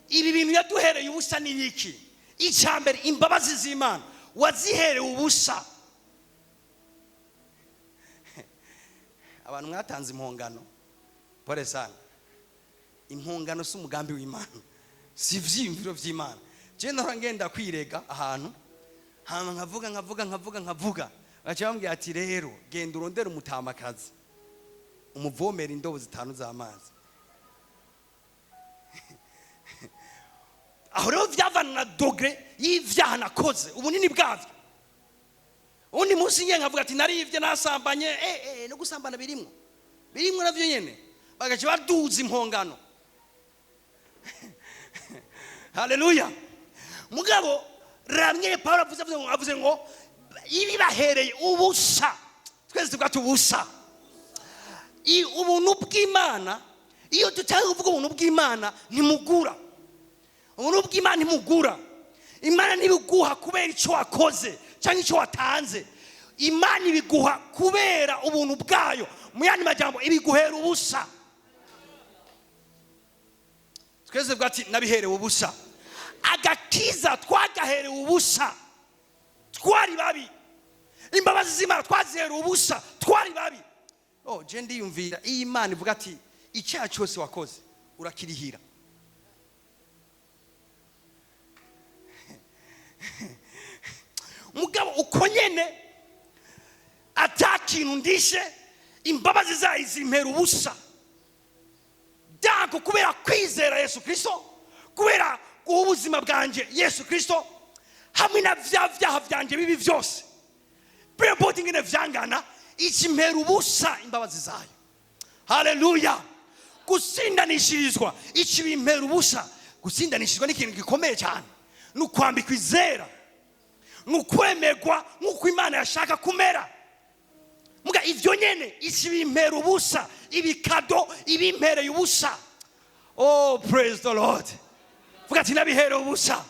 Ibi bintu yaduhereye ubusa ni iki? Icyambere, imbabazi z'Imana waziherewe ubusa. Abantu mwatanze impongano, pole sana. Impongano si umugambi w'Imana, si ivyiyumviro vy'Imana. Je narangenda kwirega ahantu, hama nkavuga bacha bambwiye ati rero genda urondera umutamakazi umuvomera indobo 5 z'amazi. Aho rero vyavana na dogre y'ivyaha nakoze, ubunini bwavyo. Undi munsi ngiye nkavuga ati narivye nasambanye, no gusambana birimwo navyo nyene, bagace baduza impongano. Haleluya. Mugabo ramye Paulo avuze ngo ibi bahereye ubusa. Twese tuvuga ubusa. Ubuntu bw'Imana, iyo tutari kuvuga ubuntu bw'Imana ntimugura. Ubuntu bw'Imana ntimugura. Imana ntibiguha kubera icyo wakoze cyangwa icyo watanze. Imana ibiguha kubera ubuntu bwayo. Mu yandi majambo ibiguhera ubusa. Twese tuvuga ati nabiherewe ubusa. Agakiza twagaherewe ubusa, twari babi. Imbabazi z'Imana twaziherewe ubusa, twari babi. je ndiyumvira iyi Imana ivuga ati icyaha cyose wakoze urakirihira. Mugabo uko nyene atakintu ndishe imbabazi zayo zimpera ubusa dako kubera kwizera Yesu Kristo, kubera ubuzima bwanje Yesu Kristo, hamwe na vyaha vyanje bibi vyose bebo tingene vyangana ikimpera ubusa imbabazi zayo. Haleluya. Gusindanishirizwa ikibimpera ubusa. Gusindanishirizwa n'ikintu gikomeye cyane, nukwambikwa izera, nukwemegwa nk'uko Imana yashaka kumera. Muga ivyo nyene ikibimpera ubusa, ibikado ibimpereye ubusa. Oh, praise the Lord. Vuga ati nabihere ubusa.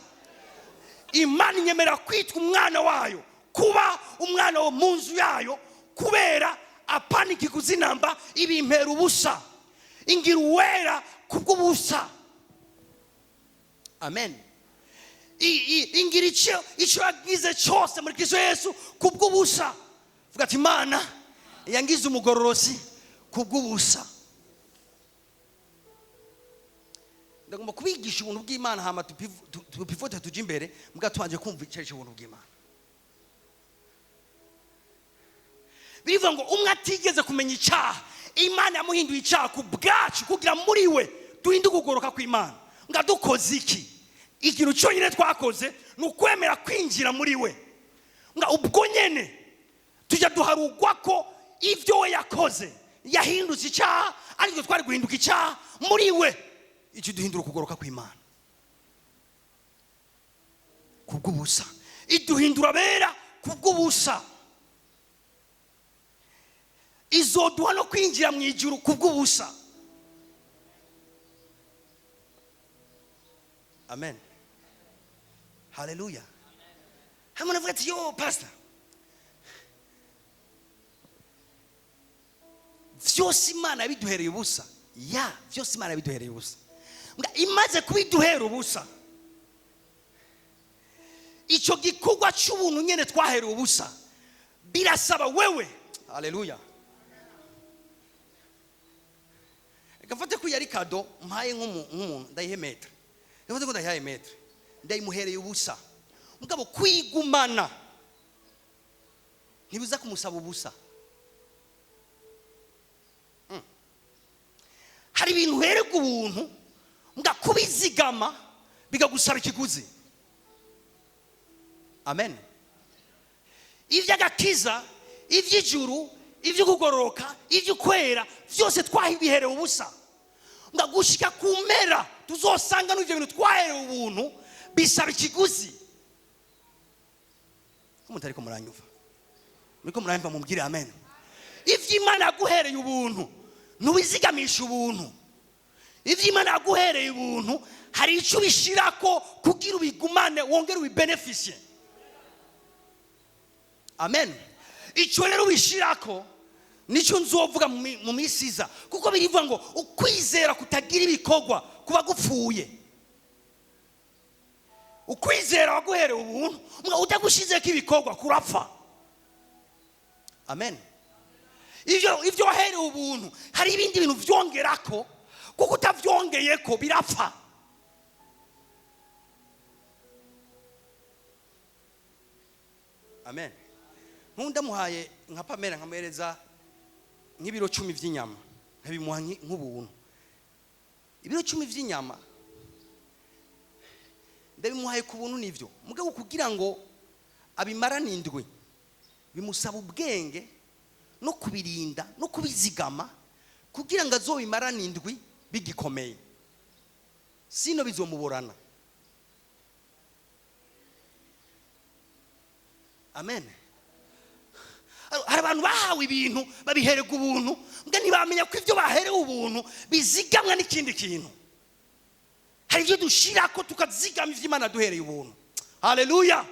Imana inyemera kwitwa umwana wayo, kuba umwana wo munzu yayo, kubera apaniki kuzinamba ibimpera ubusa, ingira uwera kubw'ubusa. Amen. Ingira icyo yagize cyose muri Kristo Yesu kubw'ubusa. Vuga ati Imana yangize umugororosi kubw'ubusa. Ndagomba kubigisha ubuntu bw'Imana hama tupifote tuje imbere mbwa twanje kumva icyo ubuntu bw'Imana. Bivuga ngo umwe atigeze kumenya icyaha, Imana yamuhinduye icyaha ku bwacu kugira muri we duhinde kugoroka kw'Imana. Nga dukoze iki? Ikintu cyonyine twakoze ni ukwemera kwinjira muri we. Nga ubwo nyene tujya duharugwa ko ivyo we yakoze yahindutse icyaha, ariko twari guhinduka icyaha muri we. Icyo duhindura kugoroka kw'Imana kubw'ubusa, iduhindura bera kubw'ubusa, izoduha no kwinjira mu ijuru kubw'ubusa. Amen. Haleluya. Hamwe navuga ati yo pastor, vyose Imana yabiduhereye ubusa. Ya, vyose Imana yabiduhereye ubusa. Nga imaze kubiduhera ubusa, ico gikorwa cy'ubuntu nyene twahereye ubusa birasaba wewe. Haleluya. Gafate ko yari kado mpaye nk'umuntu ndayihe metre. Gafate ko ndayihe metre ndayimuhereye ubusa. Mugabo kwigumana ntibiza kumusaba ubusa. Hari ibintu herega ubuntu mga kubizigama bigagusaba ikiguzi. Amen. Ivy'agakiza, ivy'ijuru, ivy'ukugororoka, ivy'ukwera vyose twahibihereye ubusa. Nga gushika kumera tuzosanga n'ivyo bintu twahereye ubuntu bisaba ikiguzi. Kumutari ko muranyuva, muriko muranyumva mumubwire amen. Ivy'Imana yaguhereye ubuntu nubizigamisha ubuntu. Ivy'Imana yaguhereye ubuntu hari icyo bishirako kugira ubigumane wongere ubibeneficie. Amen. Icyo rero bishirako nico nzovuga mu misiza, kuko birivuga ngo ukwizera kutagira ibikorwa kuba gupfuye. Ukwizera waguhereye ubuntu mga utagushizeko ibikorwa kurapfa. Amen. Ivyo wahereye ubuntu hari ibindi bintu vyongerako, kuko utavyongeyeko birapfa. Amen. Nkunda muhaye nka Pamela nkamereza nk'ibiro 10 vy'inyama, nkabimuha nk'ubuntu. Ibiro 10 vy'inyama ndabimuhaye ku buntu nivyo, mugabo kugira ngo abimara n'indwi bimusaba ubwenge no kubirinda no kubizigama kugira ngo azobimara n'indwi bigikomeye, sino bizomuborana. Amen. Hari abantu bahawe ibintu babiherega ubuntu mbwa ntibamenya ko ivyo baherewe ubuntu bizigamwa n'ikindi kintu. Hari ivyo dushirako tukazigama ivy'Imana duhereye ubuntu. Haleluya.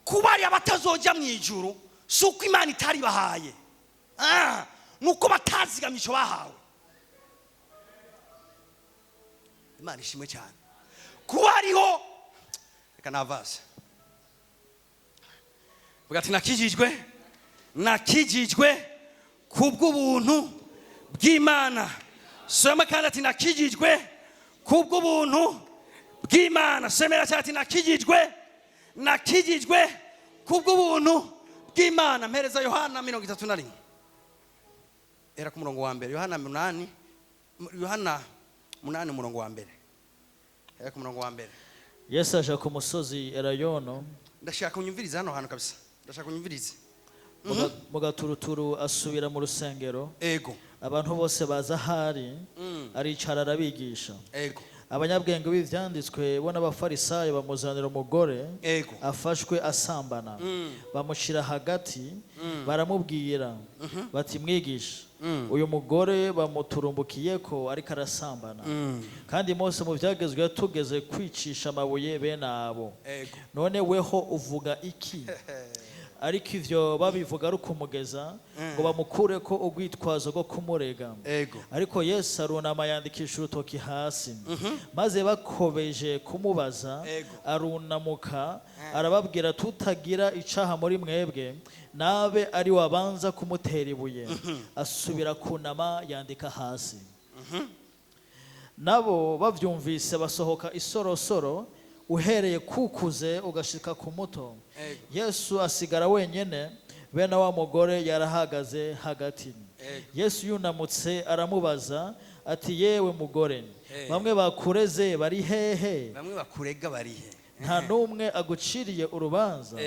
Kuba ari abatazoja mu ijuru suko Imana itari bahaye, nuko batazigamye ico bahawe. Imana ishimwe cyane. Kuba ariho reka navase vuga ati nakijijwe kubw'ubuntu bw'Imana. Soma kandi ati nakijijwe kubw'ubuntu bw'Imana. Semera cyane ati nakijijwe kubw'ubuntu bw'Imana. Mpereza Yohana 31. Era ku murongo wa mbere. Yohana 8 umurongo wa mbere. Era ku murongo wa mbere. Yesu aje ku musozi Elayono. Ndashaka kunyumviriza hano hantu kabisa. Ndashaka kunyumviriza. Mu gaturuturu asubira mu rusengero. Ego. Abantu bose baza hari aricara arabigisha. Ego. Abanyabwenge b'ivyanditswe bo n'abafarisayo bamuzanira umugore afashwe asambana. Bamushira hagati baramubwira bati mwigisha uyu mugore bamuturumbukiyeko ariko arasambana. Kandi Mose mu vyagezwe yatugeze kwicisha amabuye bene abo. None weho uvuga iki? Ariko ivyo babivuga ari ukumugeza ngo bamukureko urwitwazo rwo kumurega. Ariko Yesu arunama yandikisha urutoki hasi. Maze bakobeje kumubaza arunamuka arababwira tutagira icaha muri mwebwe nabe ari wabanza kumutera ibuye. Asubira kunama yandika hasi. Nabo bavyumvise basohoka isorosoro uhereye kukuze ugashika ku muto. Yesu asigara wenyene, bene wa mugore yarahagaze hagati. Yesu yunamutse aramubaza ati yewe mugore, bamwe bakureze bari hehe? Bamwe bakurega bari he? Nta numwe aguciriye urubanza?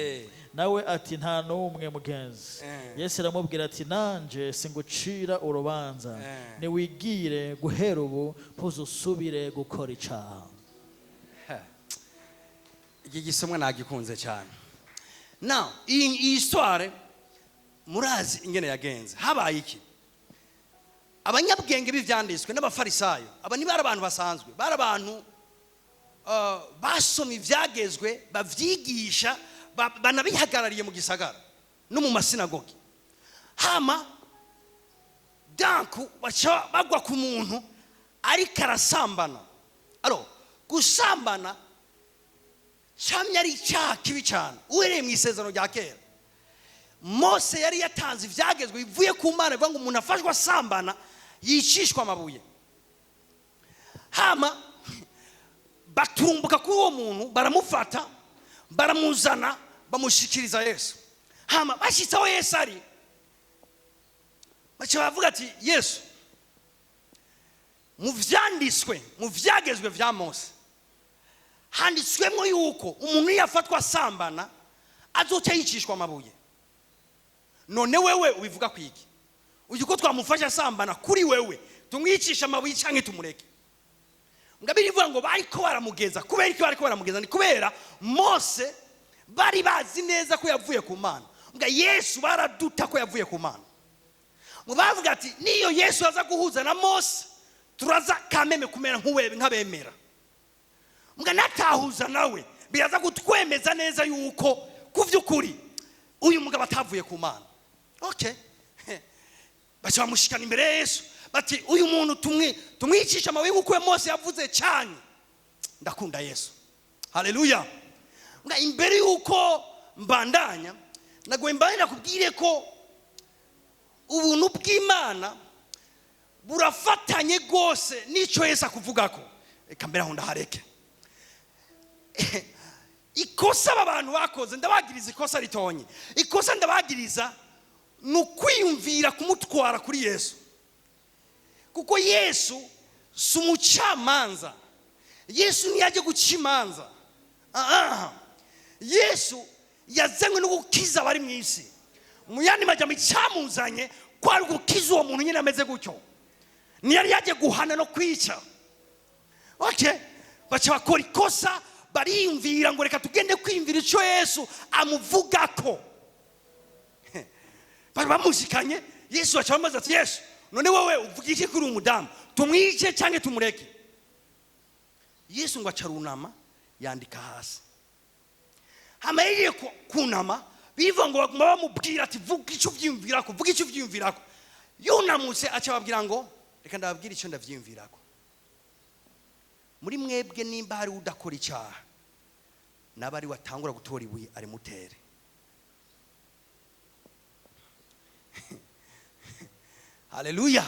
Nawe ati nta numwe mugenzi. Yesu aramubwira ati nanje singucira urubanza. Niwigire guhera ubu ntuzusubire gukora icaha. Iki gisomwa nagikunze cyane. Now, iyi histoire murazi ingene yagenze. Habaye iki? Abanyabwenge b'ivyanditswe n'abafarisayo, aba ni bari abantu basanzwe, bari abantu basoma ivyagezwe, bavyigisha, banabihagarariye mu gisagara no mu masinagogi. Hama danku bacha bagwa ku muntu ariko arasambana. Gusambana cyamye ari icyaha kibi cyane. Uhereye mu isezerano rya kera Mose yari yatanze ivyagezwe bivuye ku Mana bivuga ngo umuntu afashwa asambana yicishwa amabuye. Hama batumbuka kuri uwo muntu baramufata baramuzana bamushikiriza Yesu. Hama bashitsaho Yesu ari bacha bavuga ati Yesu mu vyanditswe mu vyagezwe vya Mose handitswemo yuko umuntu yafatwa asambana azoca yicishwa amabuye. None wewe ubivuga kwiki? Uko twamufasha asambana kuri wewe tumwicisha amabuye canke tumureke? Ngabiri vuga ngo bariko baramugeza. Kubera iki bariko baramugeza? Ni kubera Mose bari bazi neza ko yavuye ku Mana. Nga Yesu baraduta ko yavuye ku Mana. Mubavuga ati niyo Yesu aza guhuza na Mose turaza kameme kumera nk'uwebe nk'abemera. Mga natahuza nawe biraza gutwemeza neza yuko kuvyukuri uyu mugabo atavuye ku Mana. Okay. Bacha bamushikana imbere Yesu bati uyu muntu tumwicisha amabuye nk'uko Mose yavuze cyane. Ndakunda Yesu. Haleluya. Nga imbere yuko mbandanya nagwe mbaye kubwire ko ubuntu bw'Imana burafatanye gose nico Yesu akuvugako. Eka mbere aho ndahareke. Ikosa abantu bakoze ndabagiriza ikosa ritonye. Ikosa ndabagiriza nukwiyumvira kumutwara kuri Yesu. Kuko Yesu sumucamanza. Yesu niyaje gucimanza. Yesu yazanywe no gukiza bari mu isi. Muyandi majambo cyamuzanye kwari gukiza uwo muntu nyine ameze gutyo. Niyari yaje guhana no kwica. Okay. Bacha bakora ikosa bariyumvira ngo reka tugende kwimvira ico Yesu amuvugako. Bari bamushikanye Yesu acamubaza ati Yesu none wowe uvuga iki kuri umudamu? Tumwice canke tumureke? Yesu ngo acarunama yandika hasi. Hamaye kunama biva ngo baguma bamubwira ati vuga ico vyimvirako, vuga ico vyimvirako. Yunamutse acababwira ngo reka ndababwira ico ndavyimvirako. Muri mwebwe nimba hari udakora icyaha nabari watangura gutora ibuye ari mutere. haleluya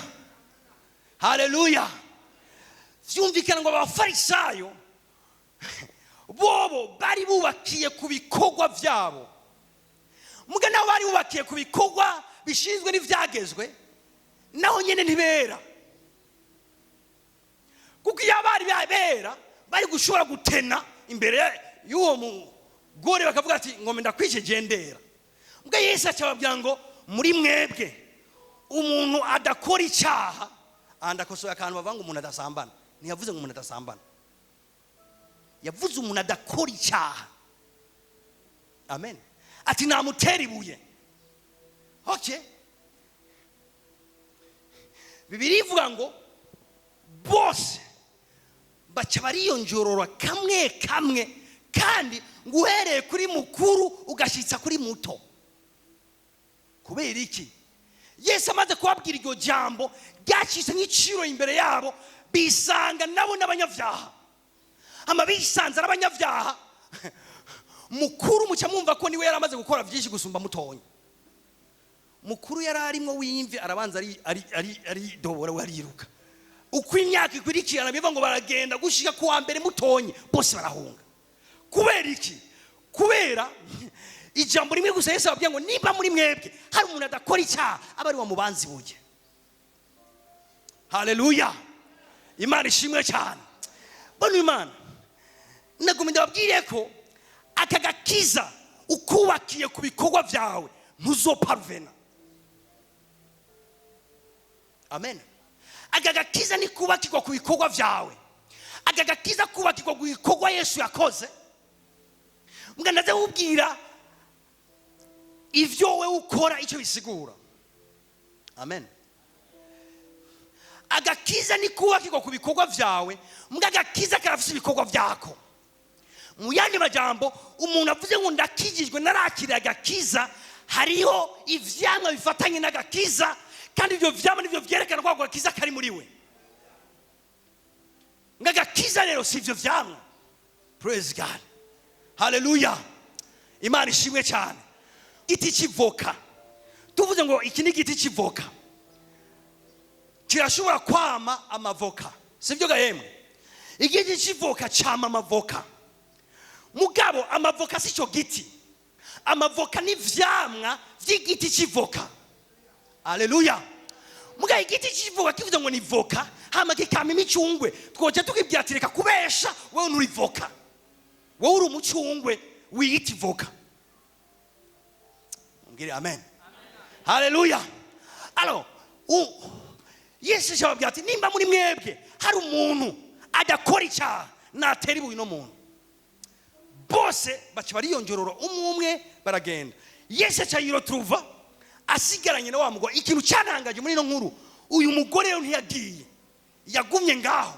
haleluya. Vyumvikana ngo abafarisayo bobo bari bubakiye ku bikorwa vyabo, muga nabo bari bubakiye ku bikorwa bishinzwe n'ivyagezwe, naho nyene ntibera. Kuko iyo bari bera bari gushobora gutena imbere y'uwo mugore bakavuga ati ngome ndakwishe gendera. Muga Yesu acababwira ngo muri mwebwe umuntu adakora icyaha, andakosoye akantu bavanga umuntu adasambana. Ntiyavuze ngo umuntu adasambana, yavuze umuntu adakora icyaha. Amen. Ati namutera ibuye. Okay, Bibiliya ivuga ngo bose baca bariyonjorora kamwe kamwe, kandi nguhereye kuri mukuru ugashitsa kuri muto. Kubera iki? Yesu amaze kubabwira iryo jambo ryacitse nk'iciro imbere yabo, bisanga nabo n'abanyavyaha. Ama bisanze n'abanyavyaha, mukuru muca mwumva ko niwe yaramaze gukora byinshi gusumba mutonyi. Mukuru yararimwo w'imvi arabanza ari dobora wariruka. Uko imyaka ikurikirana biva ngo baragenda gushika kuwa mbere mutonyi bose barahunga. Kubera iki? Kubera ijambo rimwe gusa Yesu ababwira ngo niba muri mwebwe hari umuntu adakora icyaha aba ari wa mubanzi buye. Haleluya, Imana ishimwe cyane. Bano Imana nagomba ndababwire ko akagakiza ukubakiye ku bikorwa byawe ntuzoparvena. Amen. Agagakiza ni kubakirwa ku bikorwa byawe, agagakiza kubakirwa ku bikorwa Yesu yakoze. Mbwa ndaze ubwira ivyo we ukora icyo bisigura. Amen. Agakiza ni kubakirwa ku bikorwa byawe, mbwa agakiza karafise ibikorwa byako. Mu yandi majambo, umuntu avuze ngo ndakijijwe narakira agakiza, hariho ivyamwa bifatanye n'agakiza, kandi ibyo vyamwa nivyo vyerekana ko agakiza kari muri we. Ngagakiza rero si ivyo vyamwa. Praise God. Hallelujah. Imana ishimwe cyane. Igiti cy'ivoka, tuvuze ngo iki ni igiti cy'ivoka, kirashobora kwama amavoka, sivyo gahemwe? Igiti cy'ivoka cyama amavoka. Mugabo amavoka si cyo giti, amavoka ni vyamwa vy'igiti cy'ivoka. Haleluya. Muga igiti cy'ivoka kivuze ngo ni voka, hama kikama imicungwe, twoje tukibyatireka kubesha wewe uri voka, wewe uri umucungwe wiyita voka. Ngiri amen. Haleluya. Alors, Yesu shababwira ati nimba muri mwebwe hari umuntu adakora icyaha natera ibuye no muntu. Bose baca bariyonjorora umwe baragenda. Yesu cyayiro truva asigaranye na wa mugore. Ikintu cyanangaje muri no nkuru, uyu mugore yo ntiyagiye, yagumye ngaho,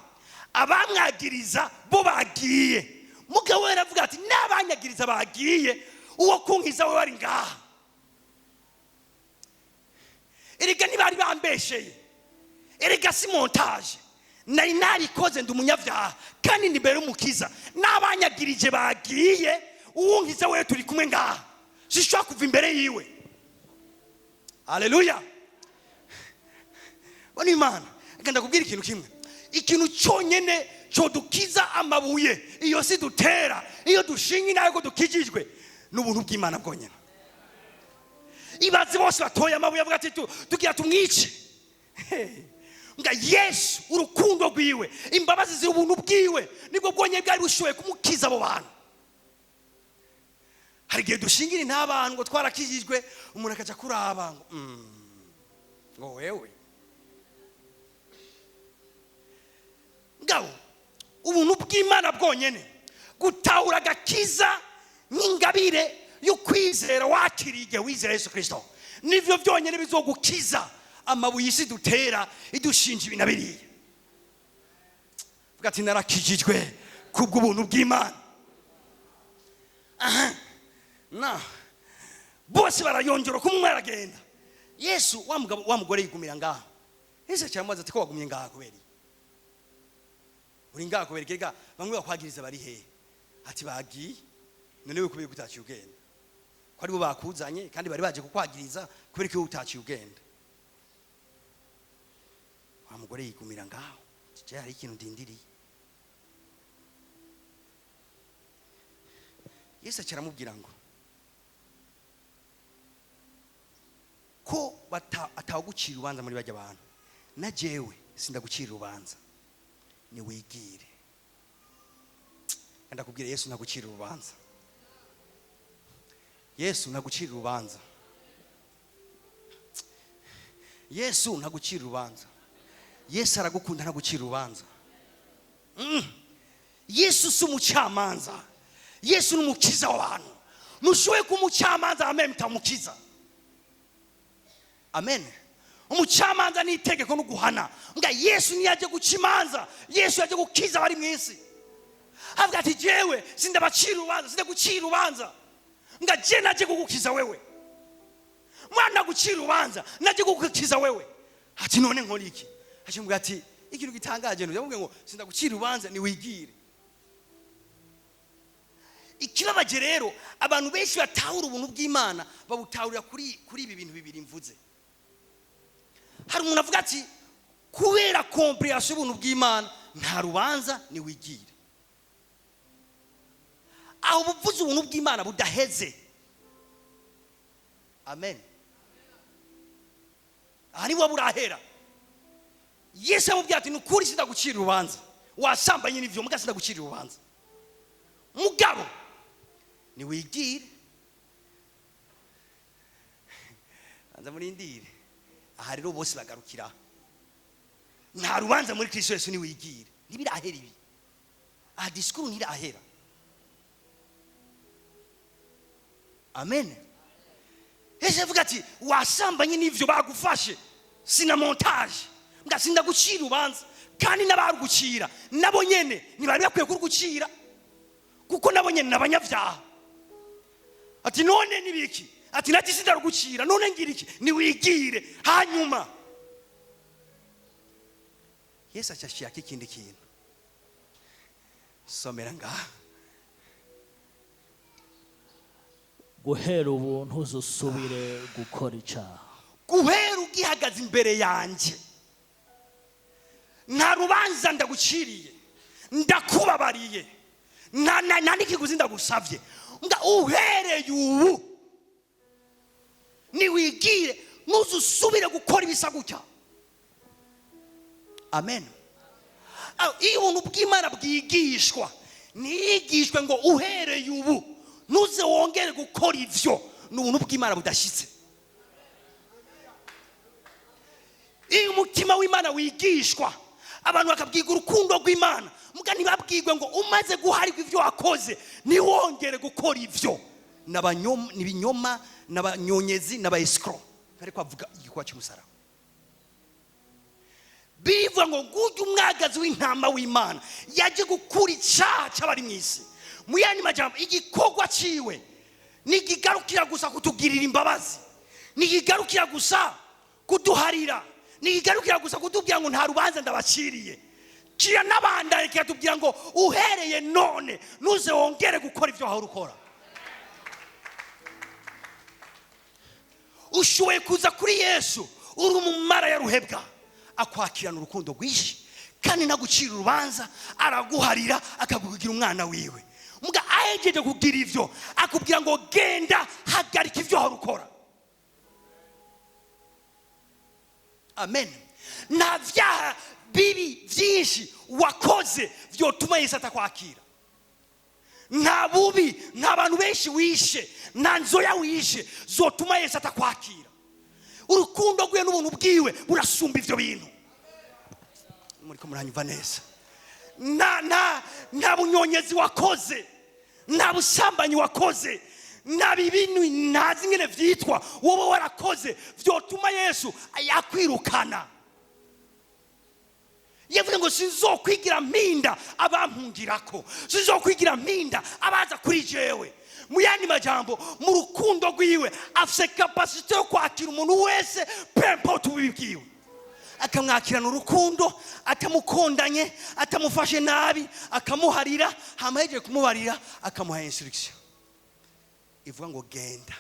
abamwagiriza bo bagiye. Mugabo we aravuga ati nabanyagiriza bagiye, uwo kunkiza we wari ngaha. Erega nibari bambesheye, erega si montage, nari narikoze ndi umunyavyaha kandi ndi mbere umukiza, nabanyagirije bagiye, uwunkiza we turi kumwe ngaha, sishobora kuva imbere yiwe. Haleluya. Bani Imana agenda kubwira ikintu kimwe, ikintu cyonyene cyo dukiza amabuye iyo si dutera, iyo dushinga nayo ko dukijijwe n'ubuntu bw'Imana bwonyene. Ibaze bose batoye amabuye avuga ati tugira tumwice. Nga Yesu urukundo rwiwe, imbabazi z'ubuntu bwiwe nibwo bwonyene bwari bushoboye kumukiza abo bantu. Hari gihe dushingira n'abantu ngo twarakijijwe, umuntu akaja kuraba ngo wewe ngaho ubuntu bw'Imana bwonyene gutahura agakiza n'ingabire yo kwizera wakiriye wizera Yesu Kristo, nivyo byonyene bizogukiza amabuye isi dutera idushinja ibinabiriye. Vuga ati narakijijwe kubw'ubuntu bw'Imana. Aha. Na bose barayonjora kumwe aragenda. Yesu wa mugore yigumira ngaho. Yesu cyamaze ati ko wagumye ngaho kubera uri ngaho kubera kega bamwe bakwagiriza bari he? Ati bagiye, none we kubera kutaciye ugenda, ko ari bo bakuzanye kandi bari baje kukwagiriza kubera ko utaciye ugenda. wa mugore yigumira ngaho je hari ikintu ndindiriye. Yesu acaramubwira ngo ko atagucira urubanza muri bajya abantu, na jewe sindagucira urubanza, ni wigire. Ndakubwira Yesu nagucira urubanza. Yesu nagucira urubanza. Yesu nagucira urubanza. Yesu aragukunda nagucira urubanza. Yesu si umucamanza. Yesu ni umukiza w'abantu. Nushoboye kumucamanza amen mtamukiza. Amen. Umucamanza ni itegeko no guhana. Nga Yesu niyaje gucimanza. Yesu yaje gukiza bari mwisi. Havuga ati jewe sindabacira urubanza, sindagucira urubanza. Nga je naje kugukiza wewe. Mwana gucira urubanza, naje kugukiza wewe. Ati none nkora iki? Ashimubwira ati ikintu gitangaje no yavuga ngo sindagucira urubanza ni wigire. Ikibabaje rero abantu benshi batahura ubuntu bw'Imana babutahurira kuri ibi bintu bibiri mvuze. Hari umuntu avuga ati kubera comprehension ubuntu bw'Imana nta rubanza ni wigire. Aho buvuze ubuntu bw'Imana budaheze. Amen. Ari waburahera. Yesu amubwira ati nukuri sindagucira urubanza. Wasambanye n'ivyo muga sindagucira urubanza. Mugabo ni wigire. Anza murindire. Aha rero bose bagarukira. Nta rubanza muri Kristo Yesu ni wigire. Nibirahera ibi. Aha disikuru ntirahera. Amen. Yesu avuga ati wasambanye n'ivyo bagufashe sina montage. Nga sindagucira urubanza kandi nabarugucira nabo nyene nibari bakwiye kurugucira kuko nabo nyene nabanyavyaha. Ati none nibiki? Ati nati sindarugucira none ngira iki? Ni wigire hanyuma. Yesu achashia kikindi kintu. Somera ngaha. Guhera ubu ntuzusubire gukora icyaha. Guhera ugihagaze imbere yanjye nta rubanza ndaguciriye, ndakubabariye, nta n'ikiguzi ndagusavye. Nga uhereye ubu ni wigire ntuzusubire gukora ibisa gutya. Amen. Iyo ubuntu bw'Imana bwigishwa niyigishwe ngo uhereye ubu nuze wongere gukora ivyo, n'ubuntu bw'Imana budashitse. Iyo umutima w'Imana wigishwa abantu bakabwiga urukundo rw'Imana, muga ntibabwirwe ngo umaze guharirwa ivyo wakoze niwongere gukora ivyo. Nibinyoma n'abanyonyezi n'abaescro ariko avuga igikwa cy'umusara. Bivuga ngo ngujye umwagazi w'intama w'Imana yaje gukura icyaha cy'abari mwisi. Muyani majambo igikorwa ciwe nigigarukira gusa kutugirira imbabazi, nigigarukira gusa kuduharira, nigigarukira gusa kutubwira ngo nta rubanza ndabaciriye. Kira nabanda ikatubwira ngo uhereye none nuze wongere gukora ivyo wahora ukora. Ushoboye kuza kuri Yesu uri umumara ya ruhebwa akwakirana urukundo rwishi kandi nagucira urubanza araguharira akagugira umwana wiwe. Muga ahejeje kugira ivyo akubwira ngo genda hagarika ivyo wahora ukora. Amen. Nta vyaha bibi vyinshi wakoze vyotuma Yesu atakwakira. Nta bubi, nta bantu benshi wishe, nta nzoya wishe zotuma Yesu atakwakira. Urukundo rwe n'ubuntu bwiwe burasumba ivyo bintu. Muriko muranyumva neza. Nta bunyonyezi wakoze, nta busambanyi wakoze, nta bibintu ntazi ngene vyitwa wowe warakoze vyotuma Yesu yakwirukana. Yavuze ngo sinzokwigira mpinda abampungirako, sinzokwigira mpinda abaza kuri jewe. Muyandi majambo mu rukundo rwiwe afise capacité yo kwakira umuntu wese pempo tubibwiwe. Akamwakirana urukundo, atamukondanye, atamufashe nabi, akamuharira, hamaje kumubarira, akamuha instruction. Ivuga ngo genda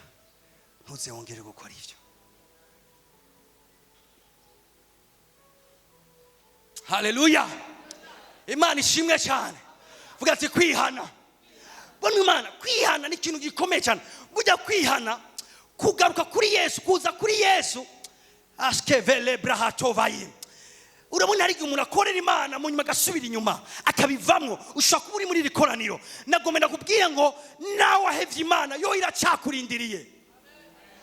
ntuze wongere gukora ivyo. haleluya, imana ishimwe cyane. Vuga ati kwihana. Bona imana kwihana ni ikintu gikomeye cyane. Burya kwihana kugaruka kuri Yesu, kuza kuri Yesu, askevele brahatovayi. Urabona hari umuntu akorera imana mu nyuma agasubira inyuma akabivamwo. Ushaka kuba uri muri rikoraniro, nagomenda kubwira ngo nawe ahevye imana yo iracyakurindiriye,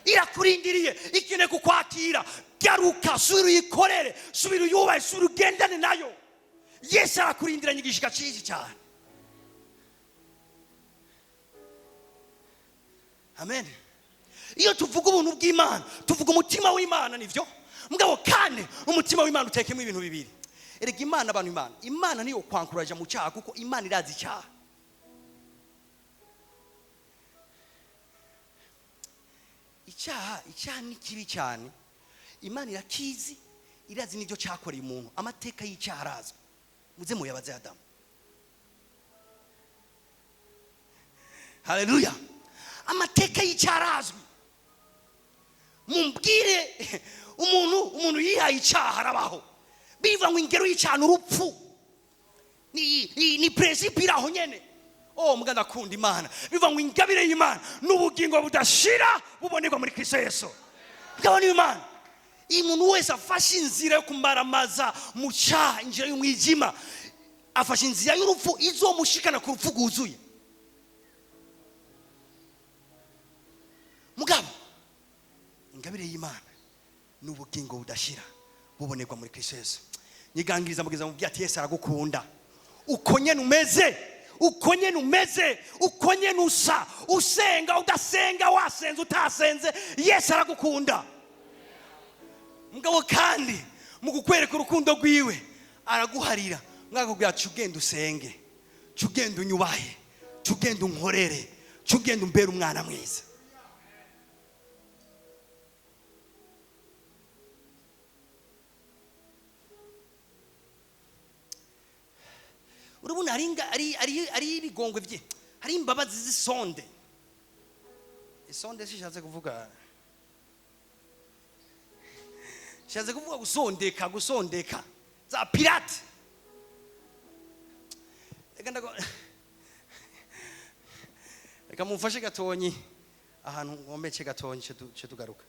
irakurindiriye, ikeneye kukwakira. Garuka, subira uyikorere, subira uyubahe, subira ugendane nayo. Yesu arakurindiranye igishika cyinshi cyane. Amen. Iyo tuvuga ubuntu bw'Imana, tuvuga umutima w'Imana, nivyo mugabo kandi umutima w'Imana utekemo ibintu bibiri. Erega Imana, abantu Imana niyo kwankuraje mu cyaha, kuko Imana irazi icyaha. Icyaha ni kibi cyane. Imana irakizi, irazi n'ibyo cyakoreye umuntu. Amateka y'icyaha arazwi, muze muyabaze Adamu. Haleluya. Amateka y'icyaha arazwi. Mumbwire umuntu yihaye icyaha arabaho. Biva ngo ingero y'icyaha n'urupfu. Ni principe iraho nyene. Mbwa ndakunda Imana. Biva ngo ingabire y'Imana n'ubugingo budashira bubonerwa muri Kristo Yesu. Ngabona Imana. Umuntu wese afashe inzira yo kumbaramaza mu cyaha, inzira y'umwijima, afashe inzira y'urupfu izomushikana ku rupfu rwuzuye. Mugabo ingabire y'Imana n'ubugingo budashira bubonerwa muri Kristo Yesu. Nyigangiriza mugeza mu byati Yesu aragukunda. Uko nyene umeze, uko nyene umeze, uko nyene usa, usenga udasenga, wasenze utasenze, Yesu aragukunda. Mugabo kandi mu kukwereka urukundo rwiwe araguharira. Mwakubwira cugenda usenge, cugenda unyubahe, cugenda unkorere, cugenda umbere umwana mwiza. Urabona ari ibigongwe bye, hari imbabazi z'isonde. Isonde sishatse kuvuga, shatse kuvuga gusondeka za pirate. Reka mufashe gatonyi ahantu ngomece gatonyi cyo tugaruka.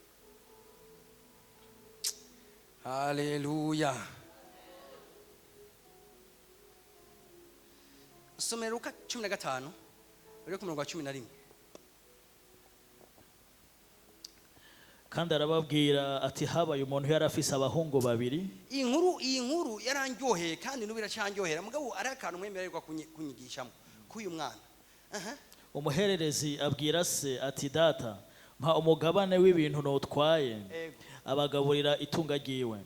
Haleluya. Somera Luka 15 uri ku murongo wa 11. Kandi arababwira ati habaye umuntu yari afise abahungu babiri. Iyi nkuru yarandyoheye kandi nubira cyandyohera. Mugabo ari akantu mwemererwa kunyigishamo kuyu mwana. Umuhererezi abwira se ati data, mpa umugabane w'ibintu notwaye abagaburira itunga ryiwe.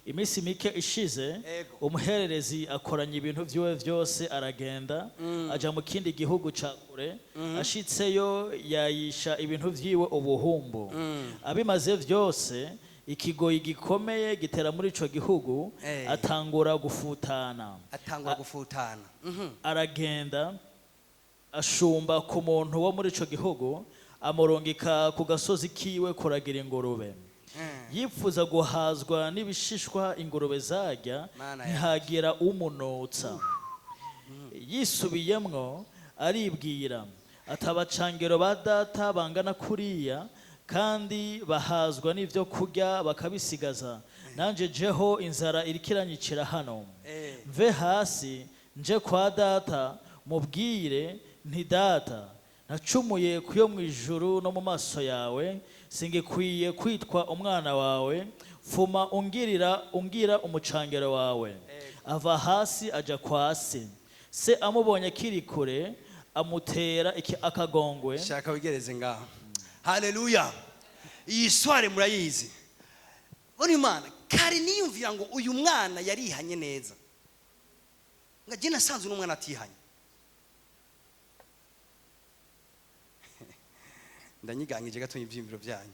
Iminsi mike ishize umuhererezi akoranya ibintu byiwe byose aragenda aja mu kindi gihugu ca kure. Ashitseyo yayisha ibintu byiwe ubuhumbu. Abimaze byose ikigoyi gikomeye gitera muri ico gihugu. Atangura gufutana. Aragenda ashumba ku muntu wo muri ico gihugu, amurongika ku gasozi kiwe kuragira ingurube. Yifuza guhazwa n'ibishishwa ingurube zarya, ntihagira umunotsa. Yisubiyemwo aribwira atabacangero ba data bangana kuriya, kandi bahazwa n'ivyo kurya bakabisigaza. Nanje jeho inzara irikiranyicira hano. Mve hasi nje kwa data mubwire nti data, nacumuye kuyo mu ijuru no mu maso yawe, singikwiye kwitwa umwana wawe. Fuma ungira umucangero wawe. Ava hasi aja kwa se. Se amubonye kiri kure amutera akagongwe. Shaka wigereze ngaho. Haleluya. Iyi sware murayizi. Bona Imana kari niyumvira ngo uyu mwana yarihanye neza. Ngaje nasanze n'umwana atihanye. Ndanyigangije gato ibyimviro byanyu.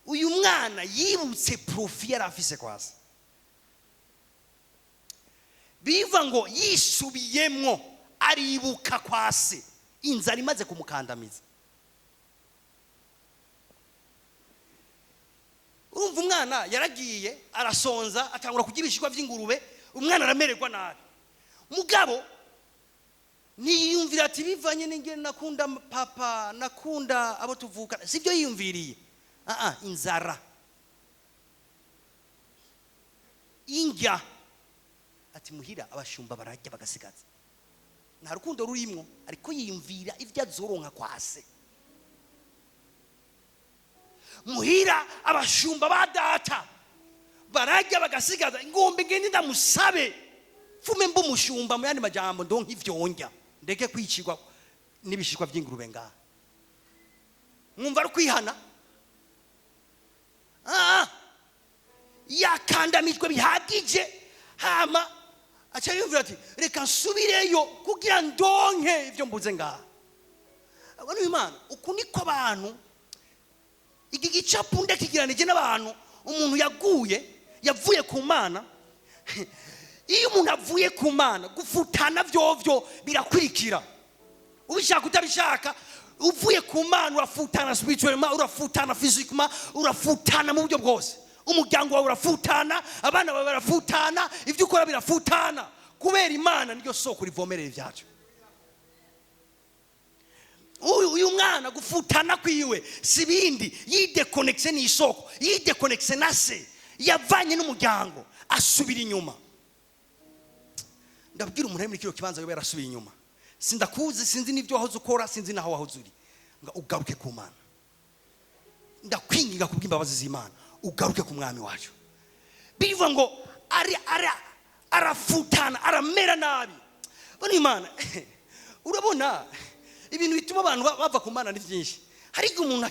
Uyu mwana yibutse profi yari afise kwasa. Biva ngo yisubiyemwo aribuka kwase, inzara imaze kumukandamiza. urumva umwana yaragiye arasonza atangura kurya ibishishwa by'ingurube, umwana aramererwa nabi. Mugabo niyumvira ati bivanye n'ingene nakunda papa, nakunda abo tuvuka, sibyo yiyumviriye. Inzara, indya, ati muhira abashumba barajya bagasigaza, nta rukundo rurimwo, ariko yiyumvira ibyo azoronka kwase. Muhira abashumba ba data barajya bagasigaza, ingombe ngende ndamusabe fume mbu mushumba, mu yandi majambo ndonka ivyonja, ndeke kwicirwa n'ibishishwa by'ingurube ngaha. Mwumva ari kwihana? Yakandamijwe bihagije, hama acha yumvira ati reka nsubireyo kugira ndonke ivyo mbuze ngaha. Abantu b'Imana, uku niko abantu iki gicapu ndakigiranije n'abantu. Umuntu yavuye ku Mana. Iyo umuntu avuye ku Mana, gufutana vyovyo birakurikira, ubishaka utabishaka. Uvuye ku Mana urafutana spirituellement, urafutana physiquement, urafutana mu buryo bwose. Umuryango wawe urafutana, abana bawe barafutana, ivyo ukora birafutana, kubera Imana niyo soko rivomerera ivyacu. Uyu mwana gufutana kwiwe sibindi, yidekonekse n'isoko, yidekonekse na se, yavanye n'umuryango, asubira inyuma. Ndabwira umuntu muri kiro kibanza yobera asubira inyuma, sindakuzi, sinzi n'ivyo wahoze ukora, sinzi naho wahoze uri, nga ugaruke ku Mana. Ndakwinginga kubw'imbabazi z'Imana, ugaruke ku mwami wacu. Bivuga ngo arafutana, aramera nabi. Bani Imana, urabona ibintu bituma abantu bava ku Mana ni byinshi. Hari igihe umuntu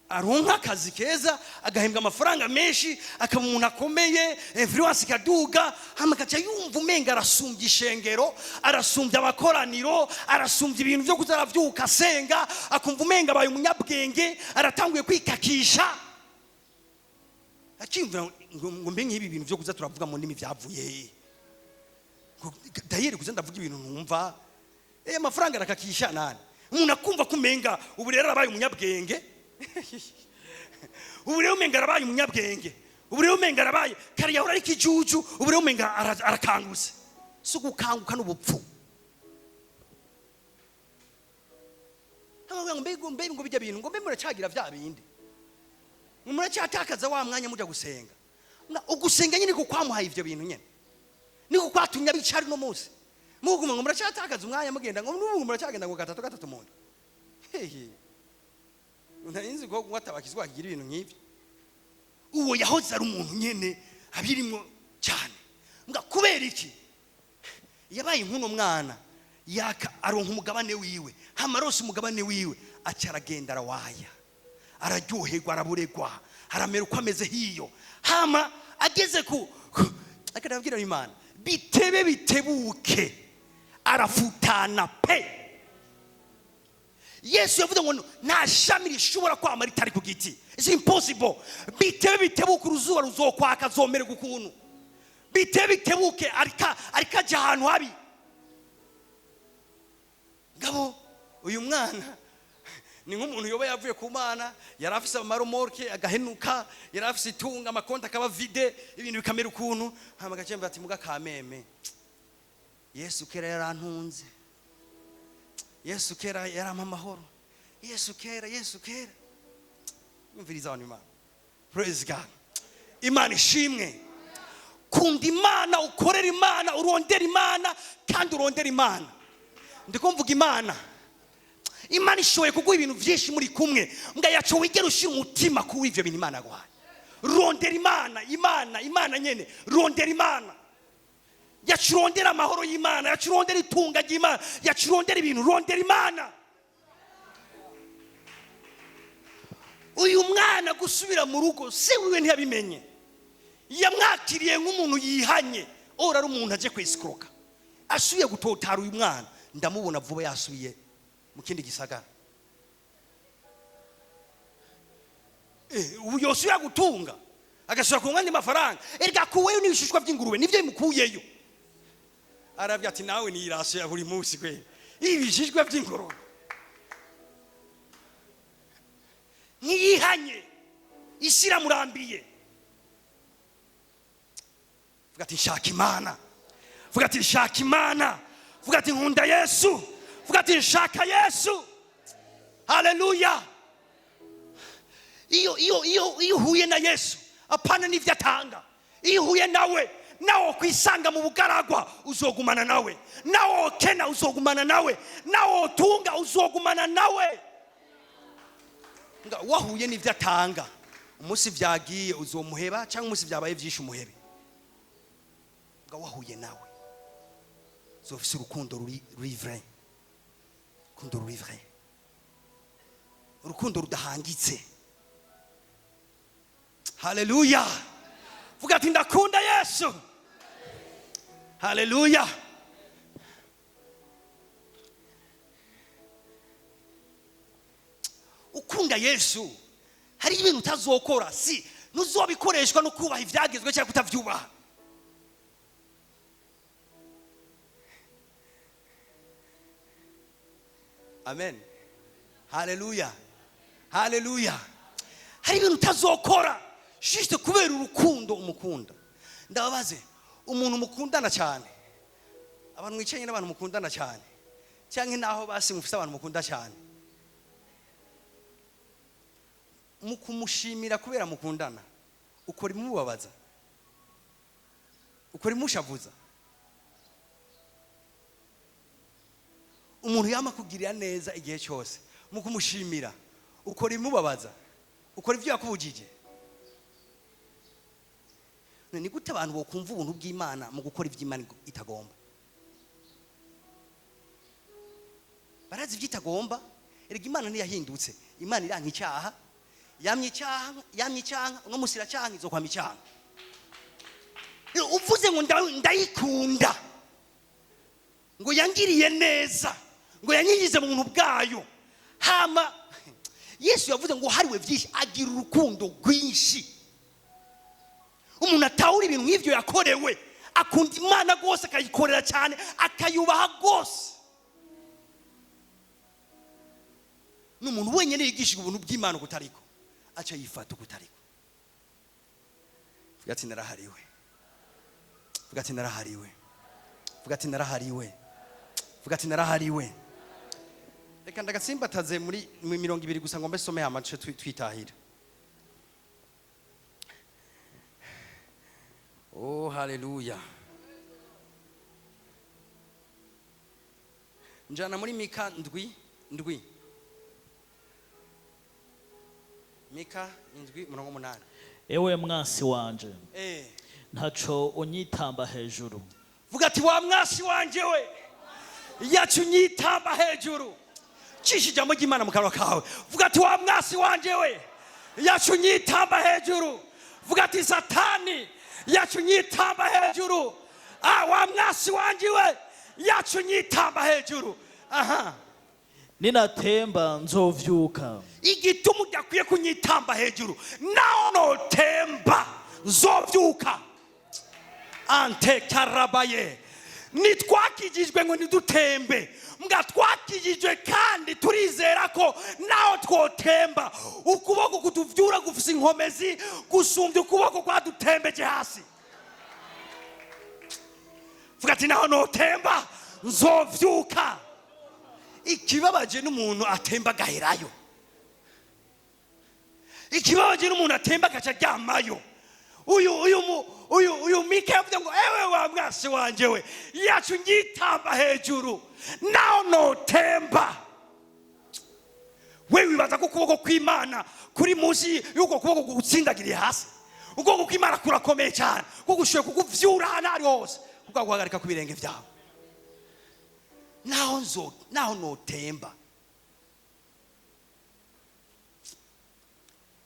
aronka akazi keza, agahembwa amafaranga menshi, akaba umuntu akomeye, influence ikaduga, hama gaca yumva umenga arasumbya ishengero, arasumbya abakoraniro, arasumbya ibintu byo kuzaravyuka asenga, akumva umenga abaye umunyabwenge, aratanguye kwikakisha. Akimva ngo mbe nk'ibi bintu byo kuza turavuga mu ndimi byavuye. Dayeri kuza ndavuga ibintu numva amafaranga arakakisha nani. Umuntu akumva kumenga ubu rero arabaye umunyabwenge. Ubu rero umenga arabaye umunyabwenge. Ubu rero umenga arabaye kari yahora ari kijuju, ubu rero umenga arakanguse. Si gukanguka n'ubupfu. Ntabwo mbe ngo bijya bintu ngo mbe muracagira vya bindi. Muracyatakaza wa mwanya muja gusenga. Ugusenga nyine ko kwamuhaye ivyo bintu nyene. Niko kwatunya bicari no munsi. Muguma ngo muracyatakaza umwanya mugenda ngo n'ubu muracyagenda ngo gatatu mundi. Unarinzi ko watabakizwa kigira ibintu nk'ivyo. Uwo yahoze ari umuntu nyene abirimo cyane. Nga kubera iki? Yabaye inkuno mwana yaka aronka umugabane wiwe. Hamarose umugabane wiwe acaragenda arawaya. Araryoherwa, araburegwa, aramera uko ameze hiyo. Hama ageze ku akadabwira Imana, bitebe bitebuke, arafutana pe. Yesu yavuze ngo nta shami rishobora kwama ritari ku giti. It's impossible. Bitebe bitebuke, uruzuba ruzokwaka, azomere gukuntu. Bitebe bitebuke, arika ahantu habi. Ngabo uyu mwana ni nk'umuntu yoba yavuye ku Mana, yarafise amaromorke agahenuka, yarafise itunga, amakonta akaba vide, ibintu bikamera ukuntu, hama gacemba ati muga kameme, Yesu kera yarantunze, Yesu kera yarampa amahoro, Yesu kera. Yumviriza abantu Imana. Praise God. Imana ishimwe. Kunda Imana, ukorera Imana, urondera Imana, kandi urondera Imana. Ndiko mvuga Imana ishoboye kuguha ibintu byinshi muri kumwe, mbwa yacu wigera ushira umutima kuri ivyo bintu Imana agwaye. Rondera Imana nyene, rondera Imana. Yacu rondera amahoro y'Imana, yacu rondera itunga ry'Imana, yacu rondera ibintu, rondera Imana. Uyu mwana gusubira mu rugo se wiwe ntiyabimenye. Yamwakiriye nk'umuntu yihanye, ora ari umuntu aje kwisikroka. Asubiye gutotara uyu mwana, ndamubona vuba yasubiye mu kindi gisagara. Ubu yosubira gutunga agasubira ku mwandi mafaranga, erega kuweyo n'ibishishwa by'ingurube nivyo bimukuyeyo. Arabya ati nawe ni iraso ya buri munsi kwe, ibishishwa by'ingurube. Niyihanye isi iramurambiye. Vuga ati nshaka Imana, vuga ati nshaka Imana, vuga ati nkunda Yesu, vuga ati nshaka Yesu. Haleluya. Iyo uhuye na Yesu apana n'ivyo atanga, iyo uhuye nawe kwisanga mu bugaragwa uzogumana nawe, nawe kena uzogumana nawe, nawe tunga uzogumana nawe. Wahuye n'ivyo atanga, umunsi vyagiye uzomuheba cyangwa umunsi vyabaye vyinshi umuhebe. Wahuye nawe uzofise urukundo ruri vrai, urukundo ruri vrai, urukundo rudahangitse. Haleluya. Vuga ati ndakunda Yesu. Haleluya. Ukunda Yesu hari ibintu utazokora, si nuzobikoreshwa no kubaha ivyagezwe cyangwa kutavyubaha. Amen. Haleluya. Haleluya. Hari ibintu utazokora juste kubera urukundo umukunda. Ndababaze umuntu mukundana cyane, abantu mwicenye n'abantu mukundana cyane, cyangwa naho basi mufite abantu mukunda cyane, mukumushimira kubera mukundana, ukora imubabaza, ukora imushavuza. Umuntu yama kugirira neza igihe cyose, mukumushimira ukora imubabaza, ukora ivyo yakubujije. Ni gute abantu bokumva ubuntu bw'Imana mu gukora ivy'Imana itagomba? Barazi ivy'itagomba, erega Imana ntiyahindutse. Imana iranka icyaha, yamye icyaha, no musira cyaha izokwama icyaha. Uvuze ngo ndayikunda, ngo yangiriye neza, ngo yanyigize mu buntu bwayo, hama Yesu yavuze ngo hariwe byinshi, agira urukundo rwinshi. Umuntu atawura ibintu nk'ivyo yakorewe, akunda Imana gose, akayikorera cyane, akayubaha gose. N'umuntu wenyene yigishije ubuntu bw'Imana kutariko, aca yifata kutariko. Vuga ati narahariwe, vuga ati narahariwe, vuga ati narahariwe, vuga ati narahariwe. Reka ndagatsimbataze muri 20 gusa ngo mbesome amace twitahira. Oh, haleluya. Njana muri Mika ndwi. Mika 7:8. Ewe mwasi wanje, ntaco unyitamba hejuru. Vuga ati wa mwasi wanje we, yacu unyitamba hejuru. Cisha ijambo ry'Imana mu kanwa kawe. Vuga ati wa mwasi wanje we, yacu unyitamba hejuru. Vuga ati Satani, yacu unyitamba hejuru. Wa mwasi wanje we, yacu unyitamba hejuru. Aha. Ninatemba nzovyuka. Igituma udakwiye kunyitamba hejuru, naho notemba nzovyuka. Ante karabaye. Nitwakijijwe ngo nidutembe, mbwa twakijijwe kandi turizera ko naho twotemba ukuboko kutuvyura gufise inkomezi gusumvya ukuboko kwadutembeje hasi. Vuga ati naho notemba nzovyuka. Ikibabaje n'umuntu atemba gaherayo, ikibabaje n'umuntu atemba gaca ryamayo. Uyu Mika yavuze ngo ewe wa mwasi wanje we, yacu nyitamba hejuru, naho notemba. Wewe wibaza ko ukuboko kw'Imana kuri munsi yuko kuboko gutsindagiriye hasi? Ukuboko kw'Imana kurakomeye cyane, kugushoye kukuvyura hano ari hose, kukaguhagarika ku birenge vyawe. Naho notemba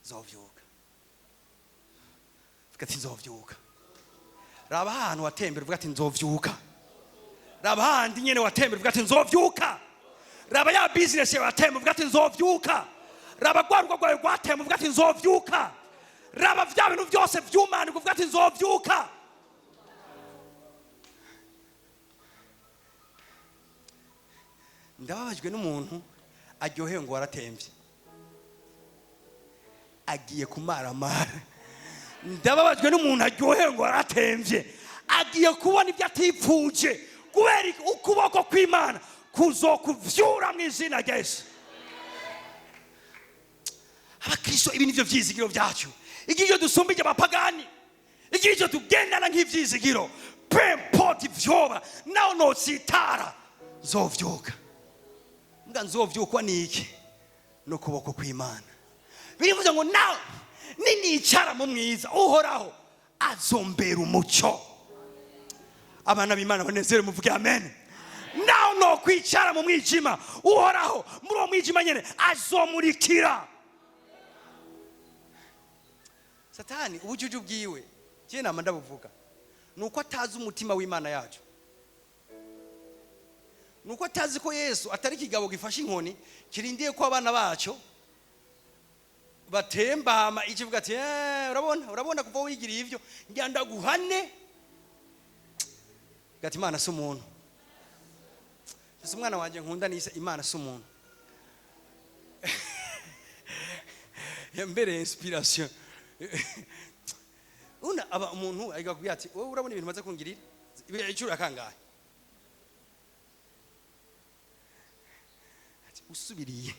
zovyuka. Vuga ati nzovyuka. Raba ahantu watembera, vuga ati nzovyuka. Raba handi nyene watembera, vuga ati nzovyuka. Raba ya business yawe watembera, vuga ati nzovyuka. Raba gwaruka rwawe rwatembera, vuga ati nzovyuka. Raba vya bintu byose vy'Imana, vuga ati nzovyuka. Ndababajwe n'umuntu aryohewe ngo waratembye. agiye kumaramara. Ndababajwe n'umuntu aryohewe ngo aratemvye, agiye kubona ibyo atipfuje, kubera ukuboko kw'Imana kuzokuvyura mu izina rya Yesu. Abakristo, ibi nivyo vyizigiro vyacu. Igihe dusumbije abapagani, igihe tugendana nk'ivyizigiro, pempoti vyoba naho notsitara zovyuka. Mbwa nzovyukwa niki? No kuboko kw'Imana. Birivuze ngo nawe ninicara mu mwiza uhoraho azombera umuco. Abana b'Imana banezere muvuge amen. Naho no kwicara mu mwijima uhoraho muri uwo mwijima nyene azomurikira. Satani ubujuju bwiwe je nama ndabuvuga nuko atazi umutima w'Imana yacu, nuko atazi ko Yesu atari kigabo gifashe inkoni kirindiye ko abana bacu batembama ikivuga ati urabona kuva wigiriye ivyo ngenda guhane. Gati Imana si umuntu, umwana wanje nkunda nise Imana si umuntu. Yambere inspiration. Aba umuntu agakubwira ati wowe urabona ibintu maze kungirira icura kangahe, ati usubiriye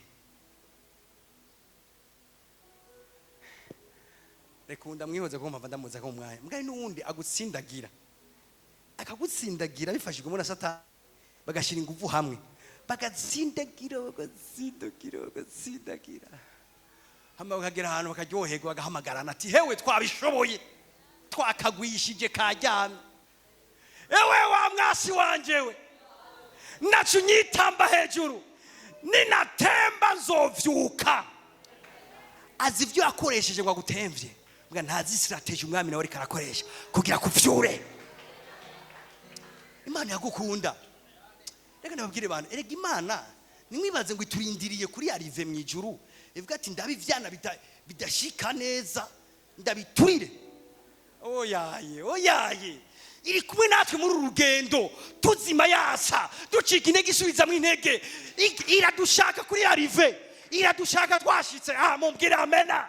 rekunda mwihoze ko mpava ndamuza ko umwanya mbwa n'uwundi agutsindagira akagutsindagira bifashijwe muri Satani, bagashira ingufu hamwe bagatsindagira hama bakagera ahantu bakaryoherwa bagahamagarana ati hewe twabishoboye twakagwishije kajyamye. Ewe wa mwasi wanjewe nacu nyitamba hejuru ninatemba nzovyuka. Azi ivyo yakoresheje ngo agutemvye, mbwa ntazi strategy umwami nawe ariko arakoresha kugira kuvyure. Imana yagukunda. Reka nababwire abantu, erega Imana nimwibaze ngo iturindiriye kuri arive mu ijuru ivuga ati ndabivyana bidashika neza ndabiturire. Oyaye iri kumwe natwe muri urugendo tuzima yasa ducika intege isubizamwe intege. Iradushaka kuri arive, iradushaka twashitse. Mumbwire amena.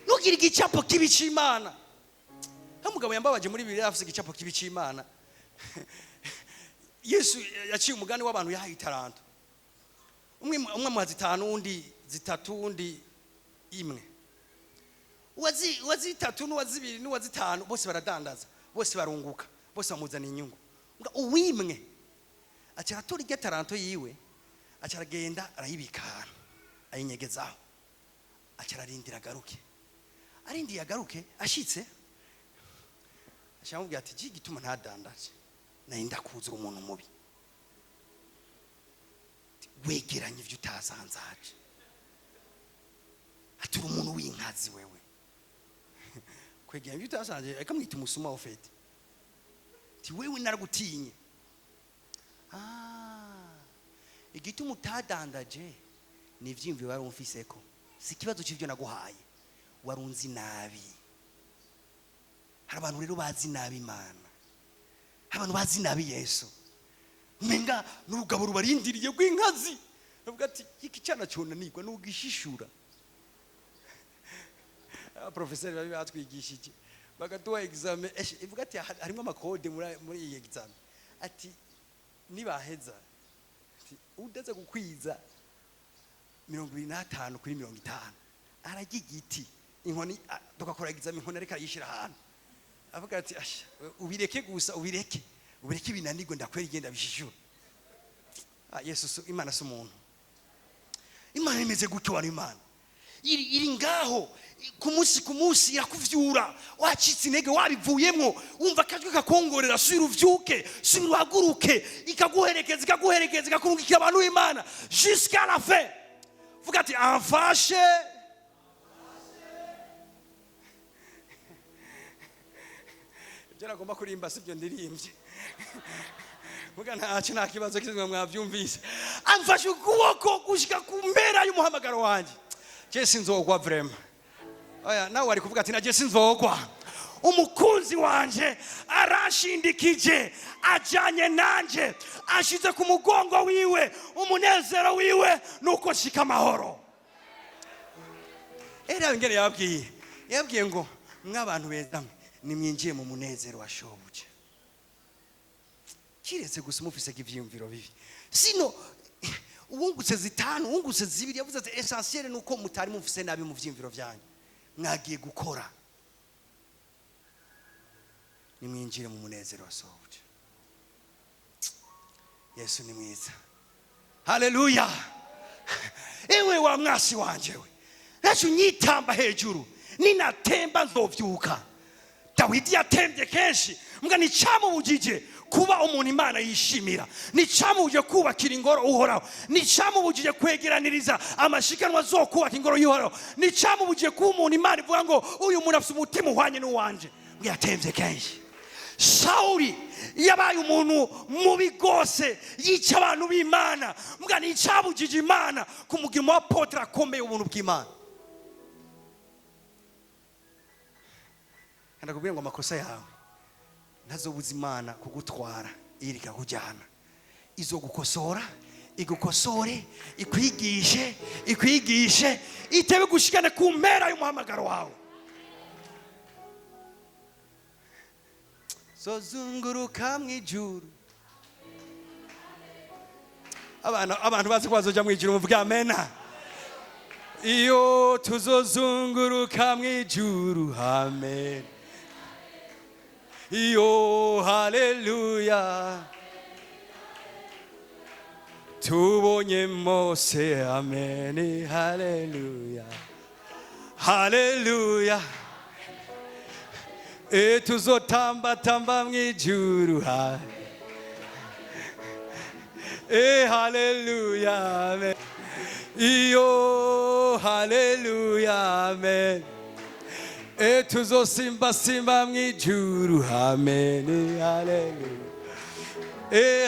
Nugira igicapo kibi c'Imana. Umugabo yambabaje muri Bibiliya afise igicapo kibi c'Imana. Yesu yaciye umugani w'abantu yahaye itaranto. Umwe mu zitanu undi zitatu undi imwe. Uwazi itatu n'uwazibiri n'uwazitanu bose baradandaza, bose barunguka, bose bamuzana inyungu. Uwimwe acaratora irya taranto yiwe, acaragenda arayibika ahantu ayinyegezaho, acararindira agaruke. Arindiye agaruke ashitse ashamubwira ati gituma ntadandaje naye ndakuzura umuntu mubi, wegeranye ivyo utazanzaje. Aturi umuntu w'inkazi wewe kwegera ivyo utazanzaje akamwita umusuma ofete ti wewe naragutinye. Igituma utadandaje ni ivyimvyo wari umfiseko, si kibazo c'ivyo naguhaye, warunzi nabi. Hari abantu rero bazi nabi Imana, abantu bazi nabi Yesu, menga n'urugabo rubarindiriye rw'inkazi. Bavuga ati iki cyana cyonanirwa n'ugishishura. Professeur babi batwigishije bagaduha examen, ivuga ati harimo amakode muri iyi examen, ati nibaheza ati udaza gukwiza 25 kuri 50 arajya igiti inkoni tukakora examen inkoni ariko yishira ahantu. Avuga ati ubireke gusa ubireke binanirwe ndakwera igenda bishishura. Yesu Imana si umuntu. Imana imeze gutyo wari Imana. Iri ngaho ku munsi irakuvyura, wacitse intege wabivuyemwo, wumva kajwe kakongorera subira uvyuke, subira uhaguruke, ikaguherekeza ikakurungikira abantu b'Imana jusqu'à la fin. Vuga ati amfashe. Nagomba kurimba sibyo ndirimbye. Muga ntacu nta kibazo kizwe mwavyumvise. Amfashe ukuboko gushika kumbera y'umuhamagaro wanje. Je sinzogwa vraiment. Oya nawe wari kuvuga ati naje sinzogwa. Umukunzi wanje arashindikije, ajanye nanje, ashize ku mugongo wiwe, umunezero wiwe nuko shika amahoro. era ngene yabwiye ngo mw'abantu beza nimwinjiye mu munezero wa shobuja. Kiretse gusa mufise ivyiyumviro bibi, sino uwungutse zitanu uwungutse zibiri yavuze ati essentiel nuko mutari mufise nabi mu vyiyumviro vyanyu, mwagiye gukora. Nimwinjire mu munezero wa shobuja. Yesu ni mwiza. Haleluya. Ewe wa mwasi wanje we, nacu nyitamba hejuru, ninatemba nzovyuka. Dawidi yatembye kenshi, mbwa nicamubujije kuba umuntu Imana yishimira, nicamubujije kubakira ingoro uhoraho, nicamubujije kwegeraniriza amashikanwa zo kubaka ingoro y'uhoraho, nicamubujije kuba umuntu Imana ivuga ngo uyu muntu afite umutima uhwanye n'uwanje. Mbwa yatembye kenshi. Sauli yabaye umuntu mubi gose, yica abantu b'Imana, mbwa nicabujije Imana kumugimo wa apotre akomeye ubuntu bw'Imana. Ndakubwira ngo amakosa yawe ntazobuza Imana kugutwara irika kujyana, izo gukosora, igukosore, ikwigishe itebe gushikana ku mpera y'umuhamagaro wawe. Zozunguruka mwijuru. Abantu bazi ko bazoja mwijuru muvuga amena. Iyo tuzozunguruka mwijuru, amen. Iyo haleluya. Tubonye Mose, amen. Haleluya. Haleluya. Tuzotamba mwijuru, haleluya, amen. Iyo haleluya, amen. Tuzosimba mwijuru, amen. Haleluya.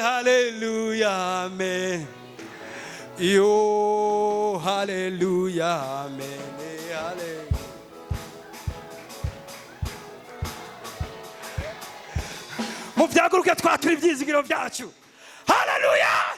Haleluya, amen. Iyo haleluya, amen. Haleluya. Muvyaguruke twatura ivyizigiro vyacu. Haleluya.